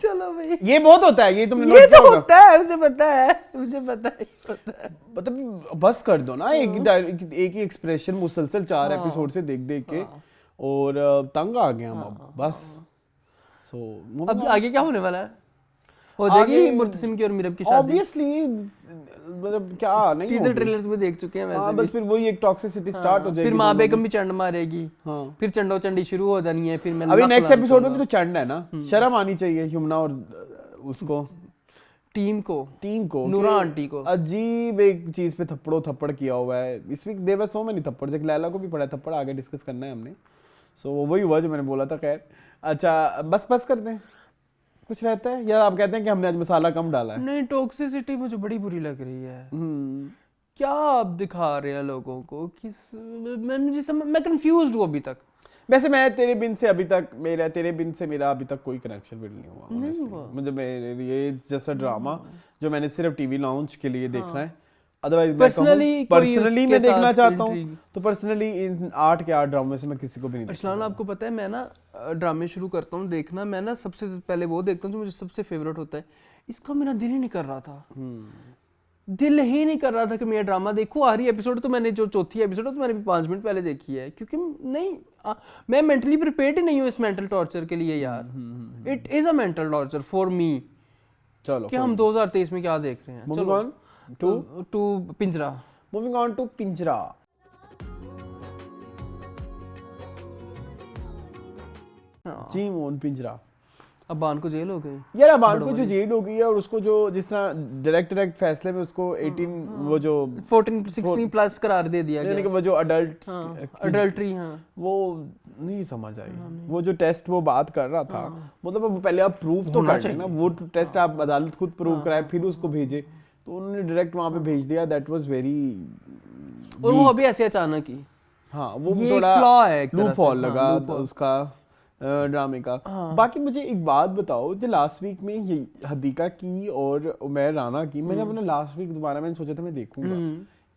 चलो भाई ये बहुत होता है, ये तुमने नोट किया होगा? होता है, मुझे पता है मतलब बस कर दो ना, एक ही एक्सप्रेशन मुसलसल 4 एपिसोड से देख के और तंग आ गए हम अब बस। सो अब आगे क्या होने वाला है, हो जाएगी मुर्तसिम की और मीरब की शादी ऑब्वियसली, मतलब क्या नहीं टीजर ट्रेलर्स में देख चुके हैं वैसे बस फिर वही एक टॉक्सिसिटी स्टार्ट हो जाएगी, फिर माँ बेगम भी चंड मारेगी, फिर चंडो चंडी शुरू हो जानी है, फिर मैं अभी नेक्स्ट एपिसोड में भी तो चंड है ना, शर्म आनी चाहिए यमुना और उसको टीम को नूरा आंटी को अजीब एक चीज पे थप्पड़ किया हुआ है इस वीक, देवर सो मैनी थप्पड़, जब लैला को भी पड़ा थप्पड़, आगे डिस्कस करना है हमने, सो वही हुआ जो मैंने बोला था। खैर अच्छा बस करते हैं, कुछ रहता है या आप कहते हैं कि हमने आज मसाला कम डाला है? नहीं, टॉक्सिसिटी मुझे बड़ी बुरी लग रही है। क्या आप दिखा रहे हैं लोगों को, मैं कंफ्यूज्ड हूँ अभी तक। वैसे मैं तेरे बिन से मेरा अभी तक कोई कनेक्शन बिल्ड नहीं हुआ, मतलब ये जस्ट अ ड्रामा जो मैंने सिर्फ टीवी लॉन्च के लिए देखना है, अदरवाइज पर्सनली मैं देखना चाहता हूँ, तो पर्सनली इन 8 के 8 ड्रामे से मैं किसी को भी नहीं देखता। आपको पता है मैं ना ड्रामे शुरू करता हूँ देखना, मैं ना सबसे पहले वो देखता हूँ जो मुझे सबसे फेवरेट होता है, इसका मेरा दिल ही नहीं कर रहा था, दिल ही नहीं कर रहा था कि मैं ड्रामा देखूं। आखिरी एपिसोड तो मैंने जो चौथी एपिसोड तो मैंने भी 5 मिनट पहले देखी है, क्योंकि नहीं मैं मेंटली प्रिपेयर्ड ही नहीं हूँ इस मेंटल टॉर्चर के लिए यार। It is a mental torture for me. चलो कि हम 2023 में क्या देख रहे हैं। मूविंग ऑन टू पिंजरा। जी मोहन पिंजरा। अबान को जेल हो गई यार, अबान को जो जेल हो गई है और उसको जो जिस तरह डायरेक्ट फैसले में उसको 18 वो जो 14 16 प्लस करार दे दिया यानी कि गया, वो जो अडल्ट्री। हाँ, वो नहीं समझ आई। वो जो टेस्ट वो बात कर रहा था, मतलब वो पहले आप प्रूव तो कर लेना, वो टेस्ट आप अदालत खुद प्रूव कराए फिर उसको भेजे, तो उन्होंने डायरेक्ट वहां पे भेज दिया। दैट वाज वेरी, और वो अभी ऐसे अचानक ही, हाँ वो ये थोड़ा फ्लॉ है, लूप हॉल लगा उसका ड्रामे का। बाकी मुझे एक बात बताओ, जो लास्ट वीक में ये हदीका की और उमैर राना की, मैंने अपना लास्ट वीक दोबारा मैंने सोचा था मैं देखूंगा,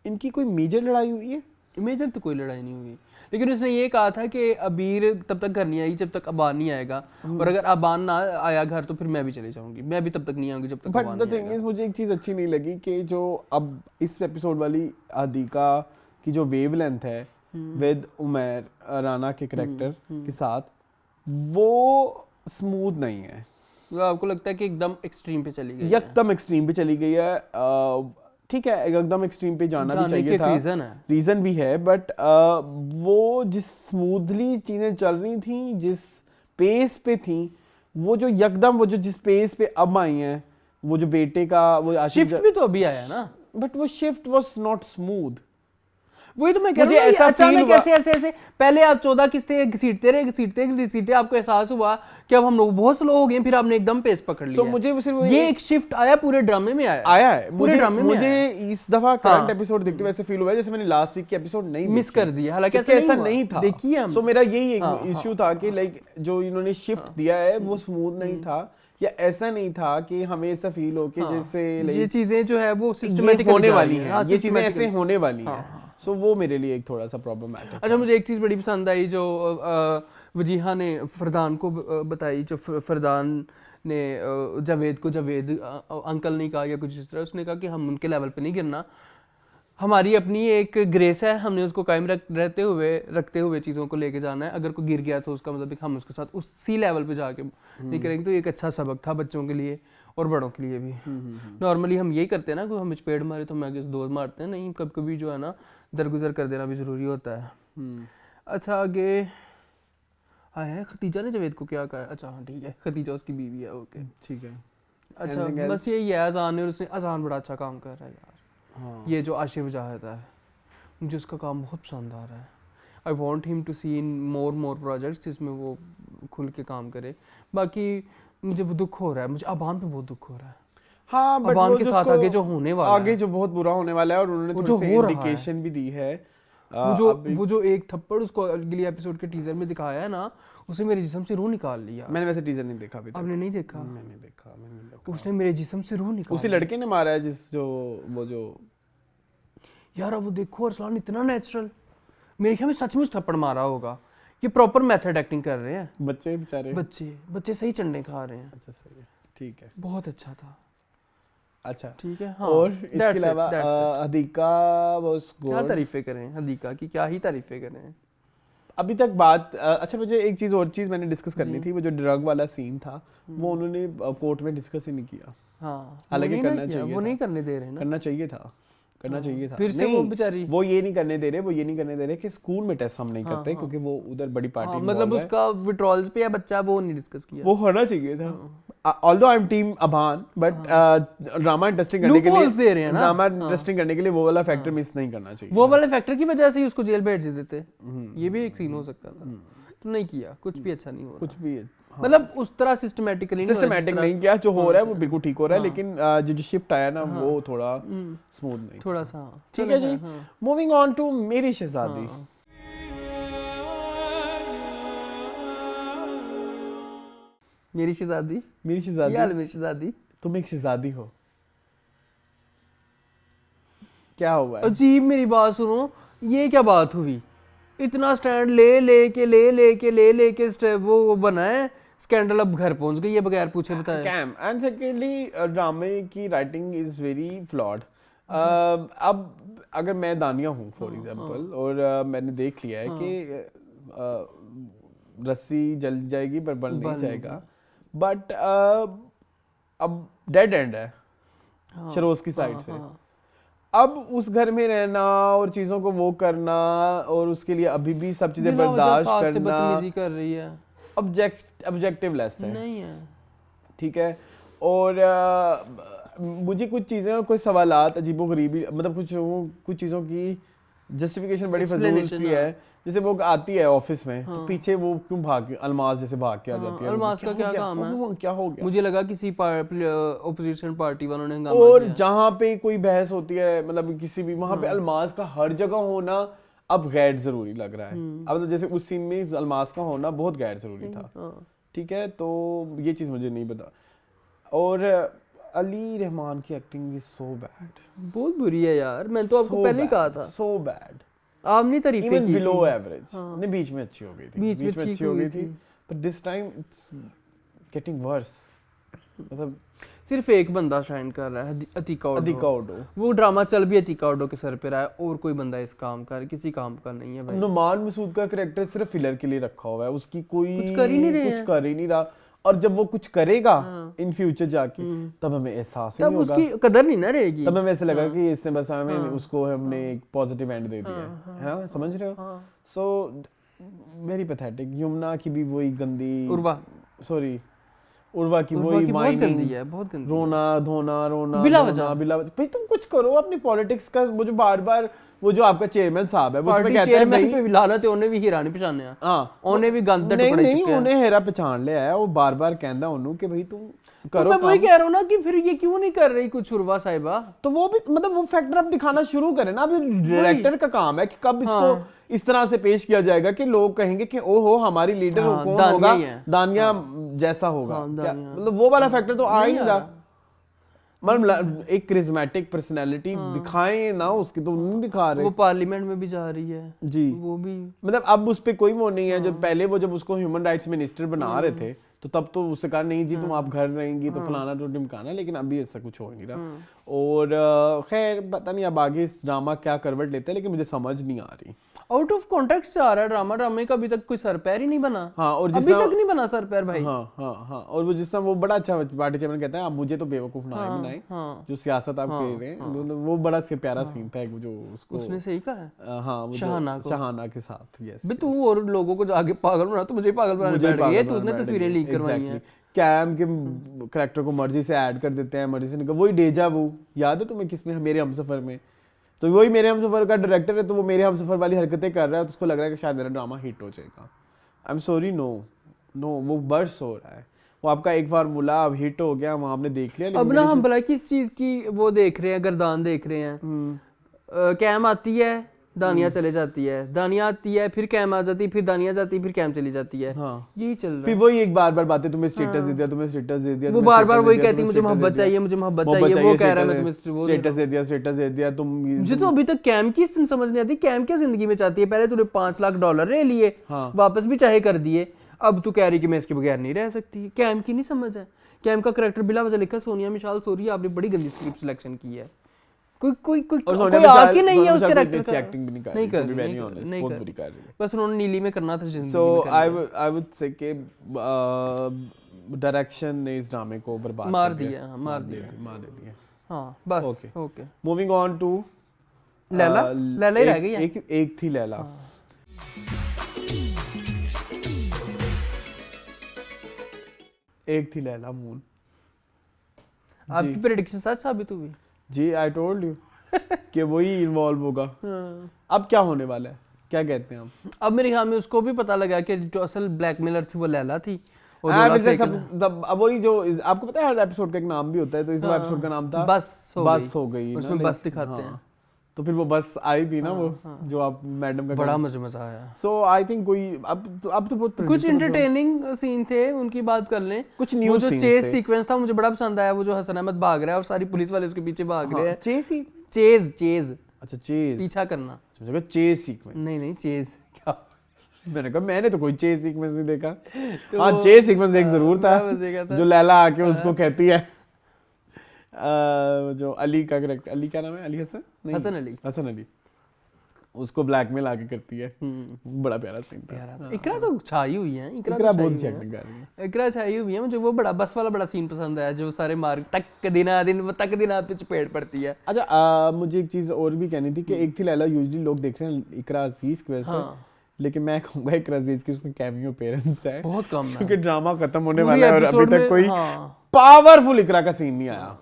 इनकी कोई मेजर लड़ाई हुई है? मेजर तो कोई लड़ाई नहीं हुई, लेकिन उसने ये कहा था कि अबीर तब तक घर नहीं आई जब तक अबान नहीं आएगा, और अगर अबान ना आया घर तो फिर मैं भी चली जाऊंगी, मैं भी तब तक नहीं आऊंगी जब तक अबान नहीं आएगा। मुझे एक चीज अच्छी नहीं लगी कि जो अब इस एपिसोड वाली हदीका की जो वेवलेंथ है विद उमैर राना के कैरेक्टर के साथ, वो स्मूथ नहीं है। तो आपको लगता है कि एकदम एक्सट्रीम पे चली गई, एकदम एक्सट्रीम पे चली गई है। ठीक है, एकदम एक्सट्रीम पे जाना भी चाहिए था, रीजन भी है, बट वो जिस स्मूथली चीजें चल रही थी, जिस पेस पे थी, वो जो एकदम वो जो जिस पेस पे अब आई हैं, वो जो बेटे का वो शिफ्ट भी तो अभी आया ना, बट वो शिफ्ट वाज नॉट स्मूथ। वही तो मैं कह रहा हूँ, अचानक ऐसे पहले आप 14 किस्तें घसीटते आपको एहसास हुआ कि अब हम लोग बहुत स्लो हो गए, फिर आपने एकदम पेस पकड़ लिया। मुझे सिर्फ ये एक शिफ्ट आया, पूरे ड्रामे में आया है पूरे ड्रामे में। मुझे इस दफा करंट एपिसोड देखते हुए ऐसे फील हुआ है जैसे मैंने लास्ट वीक के एपिसोड नहीं मिस कर दिया, हालांकि ऐसा नहीं था। देखिए हम, सो मेरा यही एक इश्यू था कि लाइक जो इन्होंने शिफ्ट दिया है वो स्मूथ नहीं था, या ऐसा नहीं था कि हमें ऐसा फील हो कि जैसे ये चीजें जो है वो सिस्टमैटिक होने वाली हैं, ये चीजें ऐसे होने वाली हैं। सो वो मेरे लिए एक थोड़ा सा प्रॉब्लमैटिक। अच्छा, मुझे एक चीज़ बड़ी पसंद आई जो वजीहा ने फरदान को बताई, जो फरदान ने जावेद को जावेद अंकल नहीं कहा या कुछ इस तरह, उसने कहा कि हम उनके लेवल पे नहीं गिरना, हमारी अपनी एक ग्रेस है, हमने उसको कायम रखते हुए चीज़ों को लेके जाना है। अगर कोई गिर गया तो उसका मतलब हम उसके साथ उसी लेवल पे जाके नहीं करेंगे। तो एक अच्छा सबक था बच्चों के लिए और बड़ों के लिए भी। नॉर्मली हम यही करते हैं ना, कोई हमें चपेट मारे तो हम आगे से दो मारते हैं, नहीं, कभी कभी जो है ना दरगुजर कर देना भी ज़रूरी होता है। अच्छा, आगे है खतीजा ने जावेद को क्या कहा? अच्छा हाँ ठीक है, खतीजा उसकी बीवी है, ओके ठीक है। अच्छा, बस यही है अजान, और उसने अजान बड़ा अच्छा काम कर रहा है यार। ये जो आशिर मुजाहिद है, मुझे उसका काम बहुत पसंद आ रहा है। I want him to see in more projects जिसमें वो खुल के काम करे। बाकी मुझे दुख हो रहा है, मुझे अबान पे बहुत दुख हो रहा है। हाँ, बट अबान के साथ आगे जो होने वाला है, आगे जो बहुत बुरा होने वाला है, और उन्होंने थोड़ी सी इंडिकेशन भी दी है। वो जो एक थप्पड़ उसको अगले एपिसोड के टीजर में दिखाया है ना, उसने मेरे जिस्म से रूह निकाल लिया। मैंने वैसे टीजर नहीं देखा अभी तक। आपने नहीं देखा? मैंने देखा। उसने मेरे जिस्म से रूह निकाल, उसी लड़के ने मारा है जिस जो वो जो यार, अब वो देखो अरसलान इतना नेचुरल, मेरे ख्याल में सचमुच थप्पड़ मारा होगा। ये प्रॉपर मेथड एक्टिंग कर रहे हैं बच्चे, बेचारे बच्चे सही चंडे खा रहे हैं। अच्छा सही है, ठीक है, बहुत अच्छा था। अच्छा ठीक है, हाँ। और इसके अलावा हदीका वाज गुड। क्या तारीफें करें हदीका की, क्या ही तारीफें करें अभी तक बात। अच्छा, मुझे एक चीज और चीज मैंने डिस्कस करनी थी, वो जो ड्रग वाला सीन था वो उन्होंने कोर्ट में डिस्कस ही नहीं किया। हाँ, हालांकि करना चाहिए, वो नहीं करने दे रहे ना, करना चाहिए था। फिर से वो बेचारी वो ये नहीं करने दे रहे कि स्कूल में टेस्ट हम नहीं करते, क्योंकि वो उधर बड़ी पार्टी में मतलब उसका विड्रॉल्स पे है बच्चा, वो नहीं डिस्कस किया। वो होना चाहिए था। Although I am team Aban, but drama interesting करने के लिए वो वाला फैक्टर मिस नहीं करना चाहिए। वो वाले फैक्टर की वजह से ही उसको जेल भेज देते, ये भी एक सीन हो सकता था। तो नहीं किया, कुछ भी अच्छा नहीं हुआ, कुछ भी मतलब उस तरह सिस्टमेटिक नहीं किया। जो हो रहा है वो बिल्कुल ठीक हो रहा है, लेकिन जो शिफ्ट आया ना वो थोड़ा स्मूथ नहीं, थोड़ा सा। ठीक है जी, मूविंग ऑन टू मेरी शहजादी। मेरी शहजादी यार, मेरी शहजादी, तुम एक शहजादी हो, क्या हुआ है? अजीब, मेरी बात सुनो, ये क्या बात हुई? इतना स्टैंड ले वो बना है स्कैंडल, अब घर पहुंच गई है बगैर पूछे बताए। स्कैम। एंड सेकेंडली ड्रामे की राइटिंग इज वेरी फ्लॉड। अब अगर मैं दानिया हूँ फॉर एग्जांपल, और मैंने देख लिया है कि रस्सी जल जाएगी पर बल नहीं जाएगा, बट अब डेड एंड है शरोज की साइड से। अब उस घर में रहना और चीजों को वो करना, और उसके लिए अभी भी सब चीजें बर्दाश्त करना, बदतमीजी कर रही है। ऑब्जेक्टिव लेस है, नहीं है, ठीक है। और मुझे कुछ चीज़ें, कोई सवालात अजीबोगरीबी, मतलब कुछ चीज़ों की जस्टिफिकेशन बड़ी फजूल सी है। जैसे वो आती है ऑफिस में तो पीछे वो क्यों भाग, अलमाज जैसे भाग के आ जाती है। अलमाज का क्या काम है, क्या हो गया? मुझे लगा किसी ऑपोजिशन पार्टी वालों ने हंगामा और किया। जहाँ पे कोई बहस होती है, मतलब किसी भी, वहाँ पे अलमाज का हर जगह होना अब गैर जरूरी लग रहा है। अब तो जैसे उस सीन में अलमाज का होना बहुत गैर जरूरी था, ठीक है। तो ये चीज़ मुझे नहीं पता। और अली रहमान की एक्टिंग इज सो बैड, बहुत बुरी है यार, मैंने तो आपको पहले ही कहा था, सो बैड, आपने तारीफें की थी, बिलो एवरेज। नहीं, बीच में अच्छी हो गई थी, बीच में अच्छी हो गई थी, but this time it's getting worse. मतलब सिर्फ एक बंदा शाइन कर रहा है, अतीका ओडो। वो ड्रामा चल भी अतीका ओडो के सर पे रहा है, और कोई बंदा इस काम का किसी काम का नहीं है भाई। नुमान मसूद का कैरेक्टर सिर्फ फिलर के लिए रखा हुआ है, उसकी कोई कुछ कर ही नहीं रहा। और जब वो कुछ करेगा इन फ्यूचर जाके, तब हमें एहसास नहीं होगा, तब उसकी कदर नहीं ना रहेगी। तब हमें ऐसे लगा कि इसने बस हमें उसको हमने एक पॉजिटिव एंड दे दिया है ना, समझ रहे हो? So very pathetic. यमुना की भी वही गंदी, उर्वा की वही वाइनिंग, बहुत गंदी, रोना बिला वजह। भाई तुम कुछ करो अपनी पॉलिटिक्स का। वो जो बार-बार वो जो आपका चेयरमैन साहब है, वो तुम्हें कहता है भाई लाना ते ਉਹਨੇ ਵੀ ਹੀਰਾ ਨਹੀਂ ਪਛਾਣਿਆ। ਉਹਨੇ ਵੀ ਗੰਦ ਟੁਕੜੇ ਚੁੱਕਿਆ। नहीं, ਉਹਨੇ हीरा पहचान लिया है। वो बार-बार कहता ਉਹਨੂੰ कि भाई तुम करो। मैं वही कह रहा हूँ ना कि फिर ये क्यों नहीं कर रही कुछ उर्वा साहिबा। तो वो भी मतलब वो फैक्टर अब दिखाना शुरू करे ना। अभी डायरेक्टर का काम है कि कब इसको इस तरह से पेश किया जाएगा कि लोग कहेंगे कि ओहो हमारी लीडर कौन होगा, दानिया जैसा होगा। मतलब वो वाला फैक्टर तो आ ही नहीं रहा। मतलब एक क्रिज्मेटिक पर्सनालिटी दिखाएं ना उसकी, तो नहीं दिखा रहे। वो पार्लियामेंट में भी जा रही है जी, वो भी मतलब अब उस पे कोई वो नहीं है। जब पहले वो जब उसको ह्यूमन राइट्स मिनिस्टर बना रहे थे तो तब तो उससे कहा नहीं जी तुम आप घर रहेंगी तो फलाना तो ढिमकाना, लेकिन अभी ऐसा कुछ हो नहीं रहा। और खैर पता नहीं अब आगे इस ड्रामा क्या करवट लेते हैं, लेकिन मुझे समझ नहीं आ रही। आउट ऑफ कॉन्टेक्स्ट से आ रहा है ड्रामा, ड्रामे का अभी तक कोई सर पैर ही नहीं बना। हाँ, और अभी तक नहीं बना सर पैर भाई। हाँ, और वो जिस तरह वो बड़ा अच्छा पार्टी चेयरमैन कहता है आप मुझे तो बेवकूफ ना बनाए, जो सियासत आप कह रहे हैं, वो बड़ा प्यारा सीन था जो उसको उसने सही कहा है। हाँ, शहाना के साथ। यस बे तू और लोगों को जाके पागल बना, तो मुझे पागल बनाने बैठ गई है, तूने तस्वीरें लीक करवाई हैं। कैम के कैरेक्टर को मर्जी से ऐड कर देते हैं, मर्जी से निकल। वही डेजा वू याद है तुम्हें किसमें, मेरे हमसफर में, तो वही मेरे हमसफर का डायरेक्टर है, तो वो मेरे हमसफर वाली हरकतें कर रहा है, तो उसको लग रहा है कि शायद मेरा ड्रामा हिट हो जाएगा। आई एम सॉरी, नो, वो बर्स हो रहा है। वो आपका एक फार्मूला अब हिट हो गया, वहाँ आपने देख लिया। अब ना हम भला किस चीज की वो देख रहे हैं, गर्दान देख रहे हैं। कैम आती है, दानिया चले जाती है, दानिया आती है, फिर कैम आ जाती है, फिर दानिया जाती है, फिर कैम चली जाती है। यही चल रहा है। फिर वही एक बार बातें, तुम्हें स्टेटस दे दिया, तुम्हें स्टेटस दे दिया, वो बार बार वही कहती है मुझे मोहब्बत चाहिए, मुझे मोहब्बत चाहिए, वो कह रहा है मैं तुम्हें स्टेटस दे दिया तुम। मुझे तो अभी तक कैम की समझ नहीं आती, कैम क्या जिंदगी में चाहती है। पहले तूने $5 लाख ले लिए, वापस भी चाहे कर दिए, अब तू कह रही कि मैं इसके बगैर नहीं रह सकती। कैम की नहीं समझ है। कैम का कैरेक्टर बिला वजह लिखा सोनिया मिशाल सोरी, आपने बड़ी गंदी स्क्रिप्ट सिलेक्शन की है। कोई आके नहीं है उस कैरेक्टर का, एक्टिंग भी नहीं कर रही, बहुत बुरी कर रही है। बस उन्होंने नीली में करना था जिंदगी में। सो आई वुड से कि डायरेक्शन ने इस ड्रामे को बर्बाद मार दिया, मार दे दिया। हां बस okay. Moving on to Laila ही रह गई है। एक थी लैला। एक थी लैला मून। आपकी प्रेडिक्शन सच साबित हुई जी। आई टोल्ड यू कि वही इन्वॉल्व होगा। अब क्या होने वाला है, क्या कहते हैं आप? अब मेरे ख्याल में उसको भी पता लगा कि जो असल ब्लैकमेलर थी वो लैला थी। अब वही जो आपको पता है हर एपिसोड का एक नाम भी होता है, तो इस एपिसोड का नाम था बस हो गई। उसमें बस दिखाते हैं, तो फिर वो बस आई भी ना, वो जो आप मैडम का बड़ा मजा आया। सो आई थिंक कोई अब तो बहुत कुछ एंटरटेनिंग सीन थे, उनकी बात कर लें। कुछ न्यूज़ जो चेस सीक्वेंस था मुझे बड़ा पसंद आया, वो जो हसन अहमद भाग रहा है और सारी पुलिस वाले उसके पीछे भाग रहे हैं। चेज अच्छा, चेज पीछा करना। मुझे चेज सीक्वेंस नहीं चेज क्या, मैंने कहा मैंने तो कोई चेज सीक्वेंस नहीं देखा। हाँ, चेज सीक्वेंस एक जरूर था, जो लैला आके उसको कहती है, जो अली का कैरेक्टर, अली क्या नाम है, अली हसन अली उसको ब्लैकमेल आके करती है। बड़ा प्यारा सीन था। इकरा तो छाई हुई है, इकरा बहुत अच्छी एक्टिंग कर रही है। इकरा छाई हुई है। मुझे वो बड़ा बस वाला बड़ा सीन पसंद आया, जो सारे मार तक दिन पे चपेट पड़ती है। अच्छा, मुझे एक चीज और भी कहनी थी कि एक थी लैला यूजुअली लोग देख रहे हैं इकरा अजीज की वजह से लेकिन मैं कहूंगा एक अजीज की उसमें कैमियो पेरेंट्स है बहुत कम है, क्योंकि ड्रामा खत्म होने पूरी वाला है और अभी episode तक में, कोई हाँ, पावरफुल इकरा का सीन नहीं आया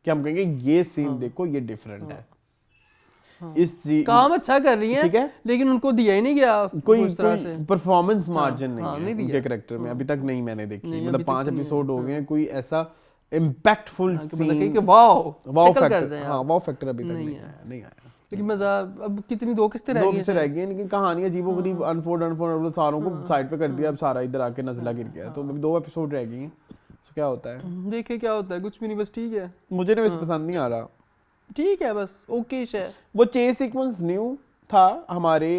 कि हम कहेंगे ये सीन देखो ये डिफरेंट है। इस काम अच्छा कर रही ठीक है है, लेकिन उनको दिया ही नहीं गया कोई उस तरह से। परफॉर्मेंस मार्जिन हाँ, नहीं नहीं है दिया। उनके कैरेक्टर में अभी तक नहीं मैंने देखी, नहीं, मतलब अभी तक 5 तो नहीं एपिसोड हो गए हैं, कोई ऐसा इम्पैक्टफुल मतलब सीन कि वाओ वाओ चक्कर कर फैक्टर, जाए हाँ वाओ फैक्टर अभी तक नहीं नहीं है। आया, नहीं आया। लेकिन मजा अब कितनी 2 किस्तें रह दो गई किस्से रह गई हैं, लेकिन कहानी अजीबो गरीब अनफोल्ड सारों को साइड पे कर दिया, अब सारा इधर आके नजला गिर गया, तो अभी 2 एपिसोड रह गई हैं, तो क्या होता है देखे क्या होता है, कुछ भी नहीं, बस ठीक है, मुझे ना वैसे पसंद नहीं आ रहा। ठीक है, बस ओके है। वो चेस सीक्वेंस न्यू था हमारे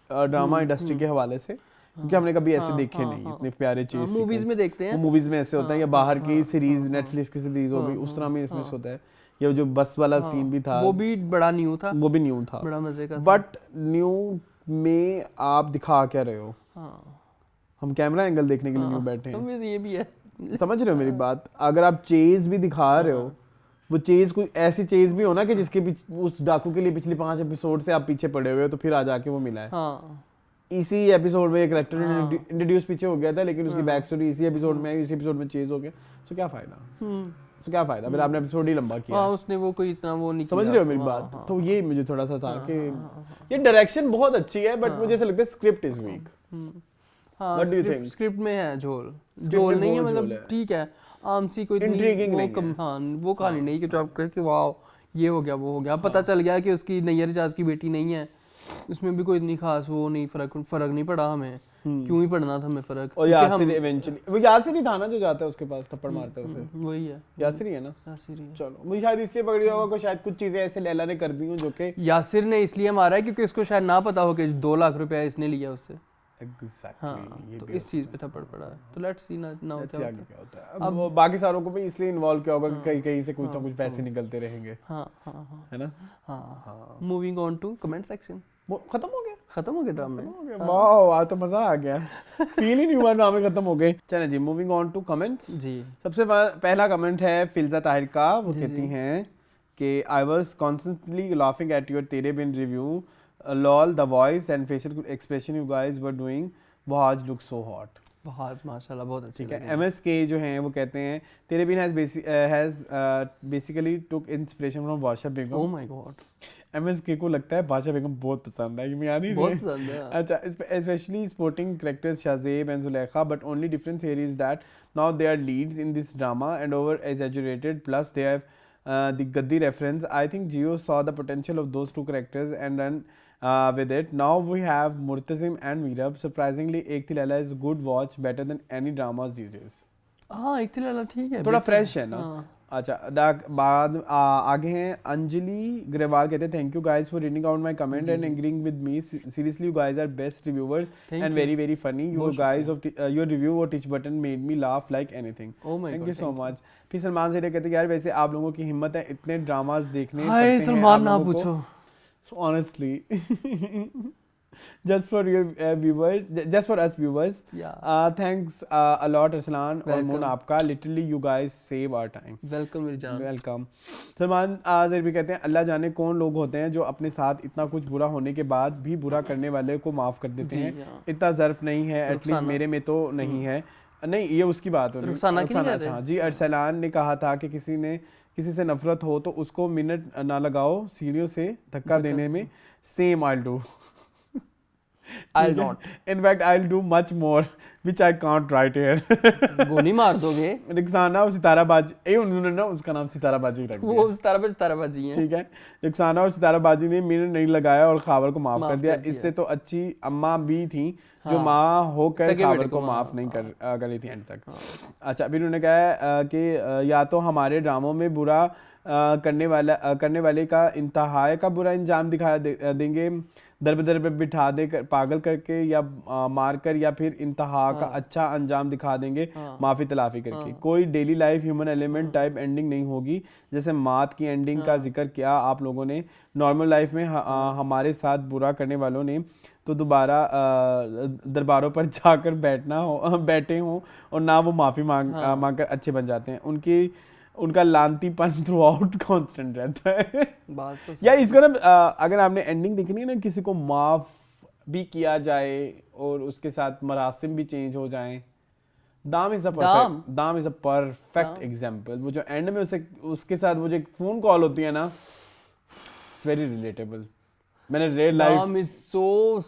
ड्रामा इंडस्ट्री के हवाले से, क्योंकि हमने कभी ऐसे देखे नहीं इतने प्यारे चेस मूवीज में देखते हैं, मूवीज में ऐसे होता है, या बाहर की सीरीज नेटफ्लिक्स की सीरीज हो गई उस तरह में इसमें होता है, ये जो बस वाला सीन भी था वो भी बड़ा न्यू था, वो भी न्यू था, बड़ा मजे का था। बट न्यू में आप दिखा क्या रहे हो, हम कैमरा एंगल देखने के लिए न्यू बैठे हैं, ये भी है, समझ रहे हो मेरी बात। अगर आप चेज भी दिखा रहे हो, वो चेज कोई ऐसी चेज भी हो ना कि जिसके उस डाकू के लिए पिछले 5 एपिसोड से आप पीछे पड़े हुए हो, तो फिर आ जाके वो मिला है। इसी एपिसोड में एक कैरेक्टर इंट्रोड्यूस पीछे हो गया था, लेकिन उसकी बैक स्टोरी इसी एपिसोड में आई, इसी एपिसोड में चेज हो गया, सो क्या फायदा, सो क्या फायदा, फिर आपने एपिसोड ही लंबा किया। उसने वो कोई इतना वो नहीं, समझ रहे हो मेरी बात। तो ये मुझे थोड़ा सा था कि ये डायरेक्शन बहुत अच्छी है, बट मुझे ऐसा लगता है script is weak. What do you think? Script में है झोल नहीं है, मतलब ठीक है, आमसी कोई इंट्रिगिंग नहीं है, हाँ वो कहानी नहीं कि जो आप कहे कि वाओ ये हो गया वो हो गया, पता चल गया कि उसकी नैयर रिचार्ज की बेटी नहीं है, उसमें भी कोई इतनी खास वो नहीं, फर्क नहीं पड़ा हमें, क्यों ही पड़ना था हमें फर्क। और यासिर इवेंचुअली, वो यासिर ही था ना जो जाता है उसके पास थप्पड़ मारता है उसे, वही है, यासिर ही है ना, यासिर ही है। चलो मुझे शायद इसलिए पकड़ गया होगा, शायद कुछ चीजें ऐसे लैला ने कर दी हो जो कि यासिर ने इसलिए मारा है क्योंकि उसको शायद ना पता हो कि 2 लाख रुपया इसने लिया उससे, एग्जैक्टली, तो इस चीज पे थप्पड़ पड़ा है, तो लेट्स सी ना क्या होता है। अब वो बाकी सारों को भी इसलिए इन्वॉल्व किया होगा कि कहीं कहीं से कुछ ना कुछ पैसे निकलते रहेंगे, है ना। Moving on to comment section. खत्म हो गया ड्रामे, वाह आज तो मजा आ गया, फील ही नहीं हुआ ड्रामे खत्म हो गए। चलें जी, मूविंग ऑन टू कमेंट्स जी। सबसे पहला कमेंट है फिल्जा ताहिर का, वो कहती हैं कि I was constantly laughing at your Tere Bin review, lol the voice and facial expression you guys were doing, वो आज लुक सो हॉट। बहुत माशाल्लाह, बहुत अच्छी। ठीक है, MSK जो हैं वो कहते हैं Tere Bin has basically took inspiration from Badshah Begum. Oh my god, MSK को लगता है बादशाह बेगम बहुत पसंद है, ये याद ही बहुत पसंद है। अच्छा, especially sporting characters Shazeb and Zulekha, but only difference here is that now they are leads in this drama and over exaggerated, plus they have the Gaddi reference. I think Jio saw the potential of those 2 characters and ran with it. Now we have Murtazim and Meerab. Surprisingly, Ek Thi Laila is good watch, better than any dramas these days. हाँ, एक थी लाला ठीक है, थोड़ा fresh है ना। अच्छा, बाद आगे हैं अंजलि ग्रेवाल, कहते हैं thank you guys for reading out my comment and agreeing with me, seriously you guys are best reviewers and very very funny, you guys of your review और teach button made me laugh like anything, thank you so much. फिर सलमान से कहते हैं यार वैसे आप लोगों की हिम्मत है इतने ड्रामास देखने पड़ते हैं, सलमान ना पूछो, so honestly just for your viewers, just for us viewers, thanks a lot Arslan और मोन आपका, literally you guys save our time, welcome Mirjan, welcome। Salman Azar भी कहते हैं अल्लाह जाने कौन लोग होते हैं जो अपने साथ इतना कुछ बुरा होने के बाद भी बुरा करने वाले को माफ कर देते हैं, इतना ज़र्फ नहीं है, एटलीस्ट मेरे में तो नहीं है। नहीं, ये उसकी बात हो रही है जी। अरसलान ने कहा था कि किसी से नफरत हो तो उसको मिनट ना लगाओ सीढ़ियों से धक्का देने में, same I'll do, I'll not, in fact I'll do much more which I can't write here। गोली मार दोगे। रुखसाना और सितारा बाजी, उन्होंने ना उसका नाम सितारा बाजी रख दिया, वो सितारा बाजी है, ठीक है। रुखसाना और सितारा बाजी ने मिनट नहीं लगाया और खावर को माफ कर दिया। इससे तो अच्छी अम्मा भी थी जो माँ होकर खावर को माफ नहीं कर रही थी एंड तक। अच्छा, अभी उन्होंने कहा कि या तो हमारे ड्रामों में बुरा करने वाले का इंतहा का बुरा अंजाम दिखा देंगे, दर पे बिठा दे पागल करके या मार कर, या फिर इंतहा का अच्छा अंजाम दिखा देंगे माफी तलाफी करके। कोई daily life human element type ending नहीं होगी, जैसे मात की एंडिंग का जिक्र किया आप लोगों ने। नॉर्मल लाइफ में हमारे साथ बुरा करने वालों ने तो दोबारा दरबारों पर जाकर बैठे हों और ना वो माफी मांगकर अच्छे बन जाते हैं। उनका लांतीपन थ्रू आउट कॉन्स्टेंट रहता है। बात तो यार इसका ना अगर आपने एंडिंग देखनी है ना, किसी को माफ भी किया जाए और उसके साथ मरासिम भी चेंज हो जाएं। दाम इज अ परफेक्ट एग्जांपल। वो जो एंड में उसके साथ वो जो फोन कॉल होती है ना, इट्स वेरी रिलेटेबल। मैंने रियल लाइफ दाम is so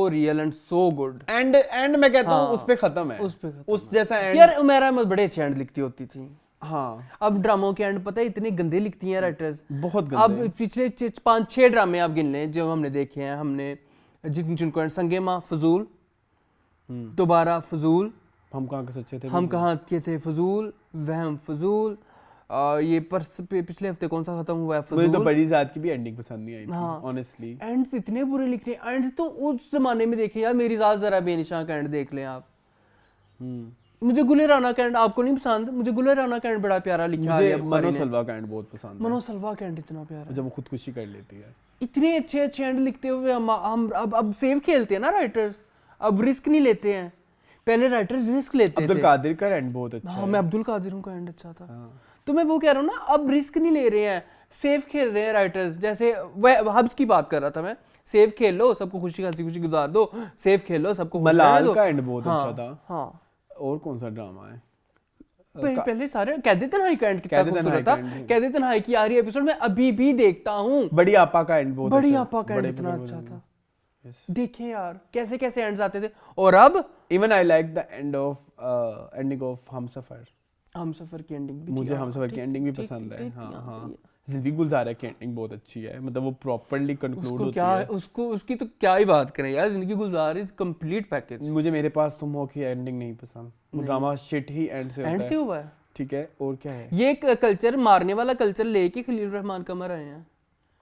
real and so good. And मैं कहता हूँ उस पे खत्म है, उस जैसा एंड। यार उमैरा अहमद बड़े अच्छे एंड लिखती होती थी। हाँ, अब ड्रामों के एंड पता है इतने गंदे लिखती हैं राइटर्स, बहुत गंदे। अब पिछले 5-6 ड्रामे आप गिन लें जो हमने देखे हैं, हमने जिनको एंड संगे माँ फजूल, दोबारा फजूल, हम कहाँ के सच्चे थे, हम कहाँ के थे फजूल, वहम फजूल, ये पिछले हफ्ते कौन सा खत्म हुआ है फजूल। मुझे तो बड़ी ज़ात की भी एंडिंग पसंद नहीं आई थी ऑनेस्टली। एंड्स इतने बुरे लिख रहे हैं। एंड्स तो उस जमाने में देखे यार, मेरी ज़ात जरा बेनिशां का एंड देख लें आप। मुझे गुले राना का एंड आपको नहीं पसंद, मुझे गुले राना का एंड बड़ा प्यारा लिखा है। मुझे मनो सलवा का एंड बहुत पसंद है। मनो सलवा का एंड इतना प्यारा जब वो खुदकुशी कर लेती है। इतने अच्छे अच्छे एंड लिखते हुए हम अब सेव खेलते हैं ना राइटर्स, अब रिस्क नहीं लेते हैं। पहले राइटर्स रिस्क लेते थे। अब्दुल कादिर का एंड बहुत अच्छा है। मैं अब्दुल कादिर का एंड अच्छा था। तो मैं वो कह रहा हूँ ना, अब रिस्क नहीं ले रहे हैं, सेफ खेल रहे हैं राइटर्स। जैसे हब्स की बात कर रहा था मैं, सेफ खेल लो, सबको खुशी हंसी खुशी गुजार दो, सेफ खेल लो, सबको मलाल का एंड बहुत अच्छा था। हाँ, और कौन सा ड्रामा है? पहले सारे कैदी तन्हाई का एंड कितना खूबसूरत था। कैदी तन्हाई की आ रही एपिसोड मैं अभी भी देखता हूँ। बड़ी आपा का एंड बहुत अच्छा, बड़ी आपा का एंड इतना अच्छा था। देखें यार कैसे कैसे एंड्स आते थे। और अब even I like the ending of Humsafar. Humsafar की एंडिंग भी, मुझे हमसफर की एंडिंग भी पसंद है। हाँ, जिंदगी गुलजारा की एंडिंग बहुत अच्छी है, मतलब वो प्रॉपर्ली कंक्लूड होती है। उसकी तो क्या ही बात करें यार, जिंदगी गुलजार इज कंप्लीट पैकेज। मुझे मेरे पास तुम हो की एंडिंग नहीं पसंद। वो ड्रामा शिट ही एंड से हुआ है। ठीक है, और क्या है? ये कल्चर, मारने वाला कल्चर लेके खलील रहमान का मर आए हैं।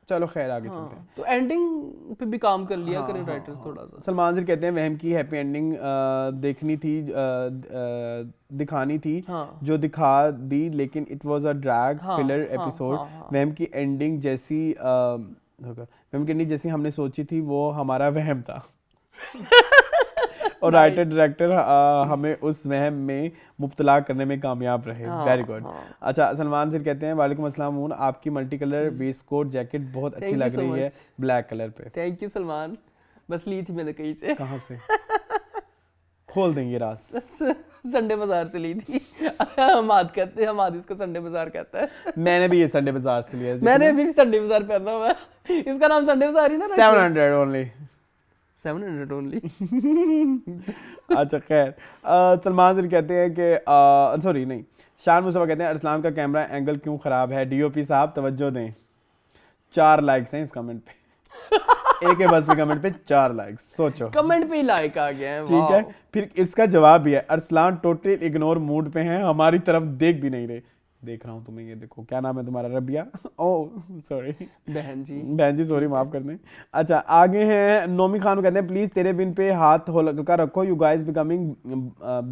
चलो खैर आगे चलते हैं। तो एंडिंग पे भी काम कर लिया करें राइटर्स थोड़ा सा। सलमान जी कहते हैं वहम की हैप्पी एंडिंग देखनी थी, दिखानी थी, जो दिखा दी, लेकिन it was a drag filler episode. वहम की एंडिंग जैसी हमने सोची थी वो हमारा वहम था। और राइटर डायरेक्टर हमें उस वहम में मुब्तला करने में कामयाब रहे। Very good. अच्छा, सलमान सर कहते हैं वालेकुम अस्सलाम मून, आपकी multi colour waistcoat jacket बहुत अच्छी लग रही है ब्लैक कलर पे। थैंक यू सलमान, बस ली थी मैंने कहीं से। कहाँ से? खोल देंगे रात। संडे बाजार से ली थी। हमाद इसको संडे बाजार कहता है। मैंने भी ये संडे बाजार से लिया है। मैंने भी संडे बाजार पहना हुआ है। इसका नाम संडे बाजार ही ना। 700 ओनली। 700 ओनली। अच्छा खैर, सलमान सर कहते हैं कि सॉरी नहीं, शान मुस्तफा कहते हैं अरसलान का कैमरा एंगल क्यों खराब है, डीओपी साहब तवज्जो दें। 4 लाइक्स हैं इस कमेंट पे। एक है बस कमेंट पे 4 लाइक्स, सोचो कमेंट पे ही लाइक आ गया है। ठीक है, फिर इसका जवाब भी है, अरसलान टोटल इग्नोर मूड पे हैं, हमारी तरफ देख भी नहीं रहे। देख रहा हूँ तुम्हें, ये देखो क्या नाम है तुम्हारा? रबिया। ओह सॉरी बहन जी सॉरी, माफ कर दें। अच्छा आगे हैं, नोमी खान कहते हैं प्लीज तेरे बिन पे हाथ हल्का रखो, यू गाइस बिकमिंग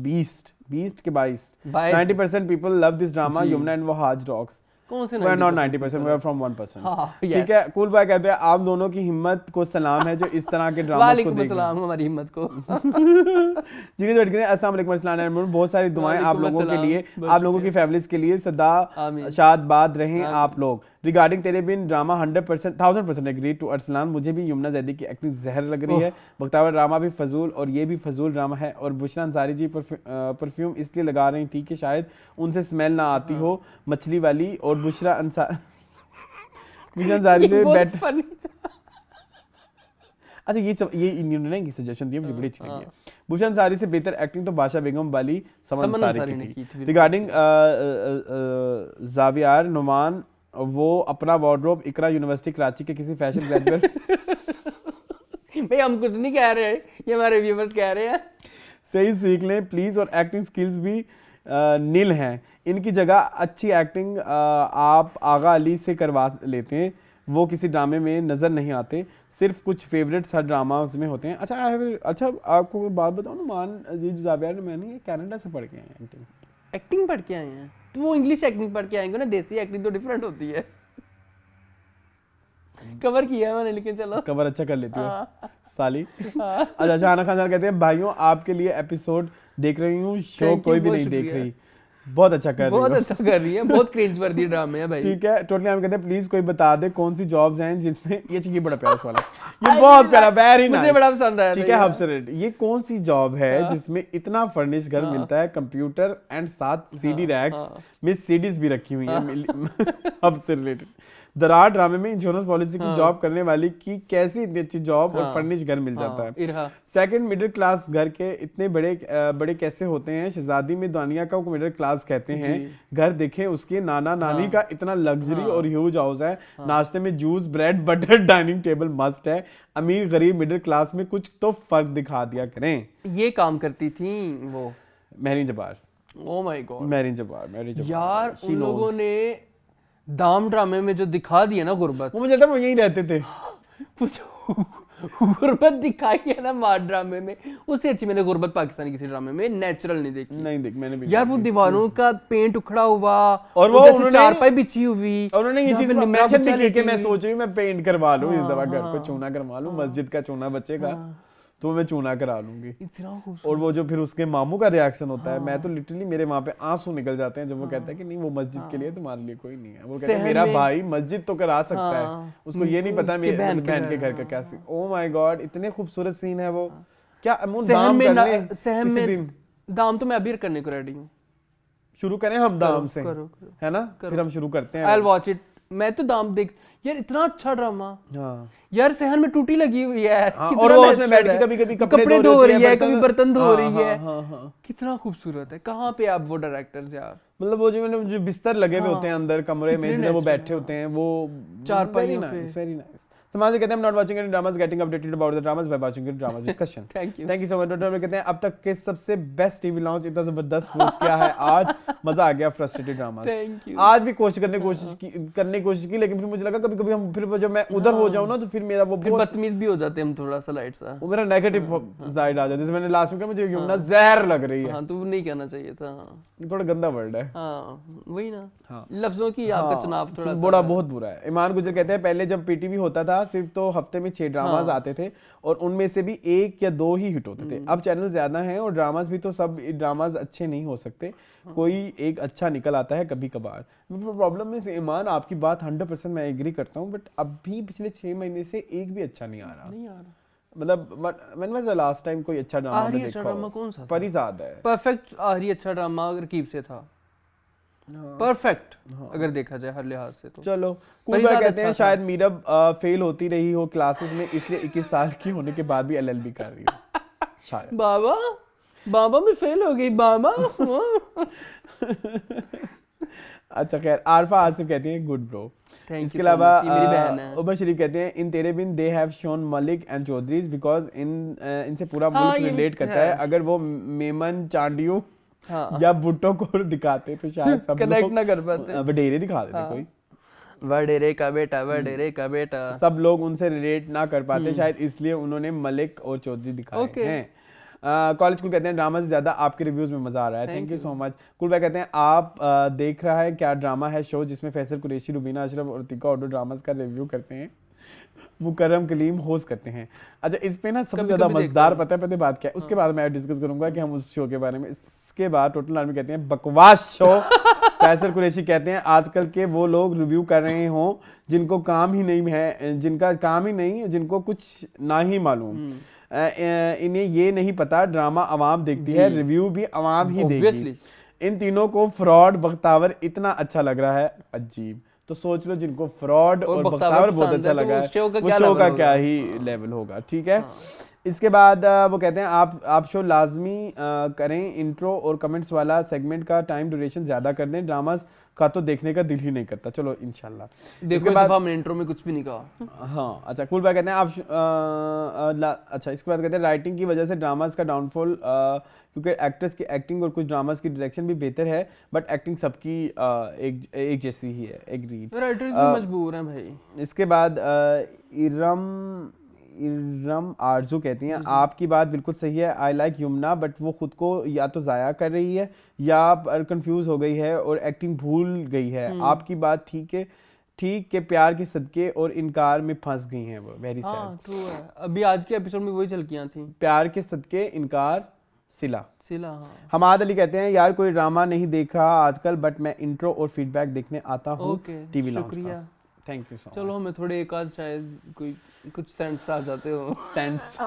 बीस्ट के 90% people love this drama, Yamuna and Wahaj rocks. कौन से? We are not 90%, we are from 1%। ठीक है, कूल भाई कहते हैं आप दोनों की हिम्मत को सलाम है जो इस तरह के ड्रामा को देख रहे हैं। हमारी हिम्मत को। जिन्हें तो कहते हैं अस्सलाम वालेकुम अस्सलाम, बहुत सारी दुआएं आप लोगों के लिए, आप लोगों की फैमिलीज के लिए सदा शादबाद रहें आप लोग। रिगार्डिंग तेरे बिन ड्रामा 1000% एग्री टू अरसलान, मुझे भी यमुना जैदी की एक्टिंग जहर लग रही है। बख्तावर ड्रामा भी फजूल और ये भी फजूल ड्रामा है। और बुशरा अंसारी जी परफ्यूम इसलिए लगा रही थी कि शायद उनसे स्मेल ना आती हो मछली वाली। और बुशरा अंसारी से बेटर। अच्छा ये इन्होंने सजेशन दिया, मुझे बड़ी अच्छी लगी है। बुशरा अंसारी से बेहतर एक्टिंग तो बादशाह बेगम वाली समन अंसारी की थी। रिगार्डिंग जावियार नुमान, वो अपना वार्डरोब इकरा यूनिवर्सिटी कराची के किसी फैशन ग्रेजुएट भाई हम कुछ नहीं कह रहे, ये हमारे व्यूअर्स कह रहे हैं, सही सीख लें प्लीज। और एक्टिंग स्किल्स भी नील हैं, इनकी जगह अच्छी एक्टिंग आप आगा अली से करवा लेते हैं, वो किसी ड्रामे में नजर नहीं आते, सिर्फ कुछ फेवरेट्स हर ड्रामा उसमें होते हैं। अच्छा आपको बात बताऊँ ना, मान अजीज जावियार, मैंने कनाडा से पढ़ के आए हैं, एक्टिंग पढ़ के आए हैं, तो वो इंग्लिश एक्टिंग पढ़ के आएंगे ना, देसी एक्टिंग तो डिफरेंट होती है। कवर किया है मैंने, लेकिन चलो कवर अच्छा कर लेती हो साली। अच्छा शाहना खान कहते हैं भाइयों आपके लिए एपिसोड देख रही हूँ, शो कोई भी नहीं देख रही। बहुत अच्छा कर रही बहुत हो। अच्छा कर रही है, बहुत क्रिंज वर्दी ड्रामे है भाई। ठीक है, टोटली हम कहते हैं प्लीज कोई बता दे कौन सी जॉब्स हैं जिसमें ये बड़ा प्यारा सवाल है, ये बहुत प्यारा, वेरी नाइस, मुझे बड़ा पसंद आया। ठीक है, हब्सरेट, ये कौन सी जॉब है जिसमें इतना फर्निश घर मिलता है, कंप्यूटर एंड साथ सीडी रैक्स में सीडीज भी रखी हुई है हब से रिलेटेड। दरार ड्रामे में इंश्योरेंस पॉलिसी की जॉब करने वाली की कैसी इतनी अच्छी जॉब और फर्निश घर मिल जाता है। सेकंड, मिडिल क्लास घर के इतने बड़े कैसे होते हैं। शहजादी में दानिया का मिडिल क्लास कहते हैं। घर देखें उसके नाना नानी का इतना लग्जरी और ह्यूज हाउस है। नाश्ते में juice, bread, butter, dining table must है। अमीर गरीब मिडिल क्लास में कुछ तो फर्क दिखा दिया करें। ये काम करती थी वो महरीन जब्बार। ओह माय गॉड, महरीन जब्बार यार उन लोगों ने दाम ड्रामे में जो दिखा दिया ना गुर्बत, वो मुझे लगता है वो यहीं रहते थे। गुर्बत दिखाई है ना मार ड्रामे में, उससे अच्छी मैंने गुर्बत पाकिस्तानी किसी ड्रामे में नेचुरल नहीं देखी। नहीं देख मैंने भी यार, वो दीवारों का पेंट उखड़ा हुआ और वो जैसे चारपाई बिछी हुई, उन्होंने ये चीज मेंशन भी की कि मैं सोच रही हूँ मैं पेंट करवा लूँ इस दफा, घर को चूना करवा लूँ, मस्जिद का चूना बचेगा तो मैं चूना करा लूंगी। इतना और वो जो फिर उसके मामू का रिएक्शन होता है, मैं तो लिटरली मेरे वहां पे आंसू निकल जाते हैं जब वो कहता है कि नहीं वो मस्जिद के लिए तुम्हारे लिए कोई नहीं है। वो कहता है मेरा भाई मस्जिद तो करा सकता है, उसको ये नहीं पता मेरी बहन के घर का कैसे। ओह माय गॉड, इतने खूबसूरत सीन है वो। क्या सहम में दाम तो मैं अभी करने को रेडी हूँ। शुरू करें हम दाम से, है ना? फिर हम शुरू करते हैं। I will watch it. मैं तो दाम देख यार, इतना अच्छा ड्रामा। हाँ यार, सहन में टूटी लगी हुई है यार, और वो उसमें बैठ के कभी कपड़े धो रही है, कभी बर्तन धो रही है। हाँ। कितना खूबसूरत है। कहाँ पे आप वो डायरेक्टर्स यार, मतलब वो जो बिस्तर लगे हुए होते हैं अंदर कमरे में जिधर वो बैठे होते हैं, वो चारपाई पे। Very nice. समाज कहते हैं not watching any dramas, getting updated about the dramas by watching the drama discussion. Thank you so much. Doctor कहते हैं अब तक के सबसे बेस्ट टीवी लॉन्च, इतना जबरदस्त होस्ट क्या है आज, मजा आ गया। Frustrated drama, thank you. आज भी करने की कोशिश की, लेकिन फिर मुझे लगा कभी हम फिर जब मैं उधर हो जाऊं ना तो फिर मेरा वो बहुत बदतमीज भी हो जाते हैं हम थोड़ा सा, लाइट सा, वो मेरा नेगेटिव साइड आ जाता है। जैसे मैंने लास्ट में कहा मुझे यमुना जहर लग रही है। हाँ, तो नहीं कहना चाहिए था। थोड़ा गंदा वर्ड है। हाँ वही ना, लफ्जों की आपका चुनाव थोड़ा बड़ा बहुत बुरा है। ईमान गुजर कहते हैं पहले जब पीटीवी होता था सिर्फ तो हफ्ते में 6 ड्रामास आते थे और उनमें से भी 1 या 2 ही हिट होते थे। अब चैनल ज्यादा हैं और ड्रामास भी, तो सब ड्रामास अच्छे नहीं हो सकते, कोई एक अच्छा निकल आता है कभी कभार। प्रॉब्लम में ईमान आपकी बात 100% मैं एग्री करता हूँ, बट अभी पिछले 6 महीने से एक भी अच्छा नहीं आ रहा। मतलब मैंने लास्ट टाइम कोई अच्छा ड्रामा देखा कौन सा? परिजाद है। परफेक्ट आखिरी अच्छा ड्रामा रकीब से था, परफेक्ट अगर देखा जाए हर लिहाज से तो। चलो कूल कहते हैं शायद मीरब फेल होती रही हो क्लासेस में, इसलिए 21 साल की होने के बाद भी एलएलबी कर रही है शायद। बाबा मैं फेल हो गई बाबा। अच्छा खैर, आरफा आसिफ कहती हैं गुड ब्रो। इसके अलावा उमर शरीफ कहते हैं इन Tere Bin they have shown Malik and Chaudhrys because इनसे पूरा मुल्क रिलेट करता है। अगर वो मेमन चांडियो या भुट्टो को दिखाते तो शायद सब कनेक्ट ना कर पाते। वडेरे दिखा देते कोई, वडेरे का बेटा सब लोग उनसे रिलेट ना कर पाते, शायद इसलिए उन्होंने मलिक और चौधरी दिखाए हैं। कॉलेज कुल कहते हैं ड्रामा से ज्यादा आपके रिव्यूज में मजा आ रहा है। Thank you so much. कुल भाई कहते हैं आप देख रहा है क्या ड्रामा है शो जिसमें फैसल कुरैशी, रुबीना अशरफ और तिका ऑडो ड्रामास का रिव्यू करते हैं, मुकर्रम कलीम होस्ट करते हैं। अच्छा इस पे ना सबसे ज्यादा मजेदार पता है बात क्या है, उसके बाद मैं डिस्कस करूंगा कि हम उस शो के बारे में। इसके बाद टोटल आर्मी कहते हैं बकवास शो। फैसल कुरैशी कहते हैं आजकल के वो लोग रिव्यू कर रहे हों जिनको काम ही नहीं है, जिनका काम ही नहीं, जिनको कुछ ना ही मालूम, इन्हें ये नहीं पता ड्रामा आवाम देखती है, रिव्यू भी आवाम ही देगी। इन तीनों को फ्रॉड बख्तावर इतना अच्छा लग रहा है, अजीब। तो सोच लो जिनको फ्रॉड और बख्तावर बहुत अच्छा लगा है, वो शो का क्या ही लेवल होगा। ठीक है। इसके बाद वो कहते हैं आप शो लाजमी करें, इंट्रो और कमेंट्स वाला सेगमेंट का टाइम ड्यूरेशन ज्यादा कर दें, ड्रामास का तो देखने का दिल ही नहीं करता। चलो इंशाल्लाह। देखो इस दफा हमने इंट्रो में कुछ भी नहीं कहा। हाँ अच्छा कूल भाई कहते हैं आप अच्छा इसके बाद कहते हैं राइटिंग की वजह से ड्रामास का डाउनफॉल, क्योंकि एक्टर्स की एक्टिंग और कुछ ड्रामास की डायरेक्शन भी बेहतर है, बट एक्टिंग सबकी एक जैसी ही है। एग्रीड, राइटर्स भी मजबूर हैं भाई। इसके बाद इरम आरजू कहती हैं आपकी बात बिल्कुल सही है, आई लाइक यमुना, बट वो खुद को या तो ज़ाया कर रही है या कंफ्यूज हो गई है और एक्टिंग भूल गई है। आपकी बात ठीक के प्यार के सदके और इनकार में फंस गई हैं वो। Very sad. ट्रू है। अभी आज के एपिसोड में वही झलकियां थी, प्यार के सदके इनकार सिला। हाँ। हमाद अली कहते हैं यार कोई ड्रामा नहीं देख रहा आजकल, बट मैं इंट्रो और फीडबैक देखने आता हूँ टीवी लॉन्च शुक्रिया, थैंक यू सो मच। चलो हमें थोड़े एक आध शायद कोई कुछ सेंट्स आ जाते हो। सेंट्स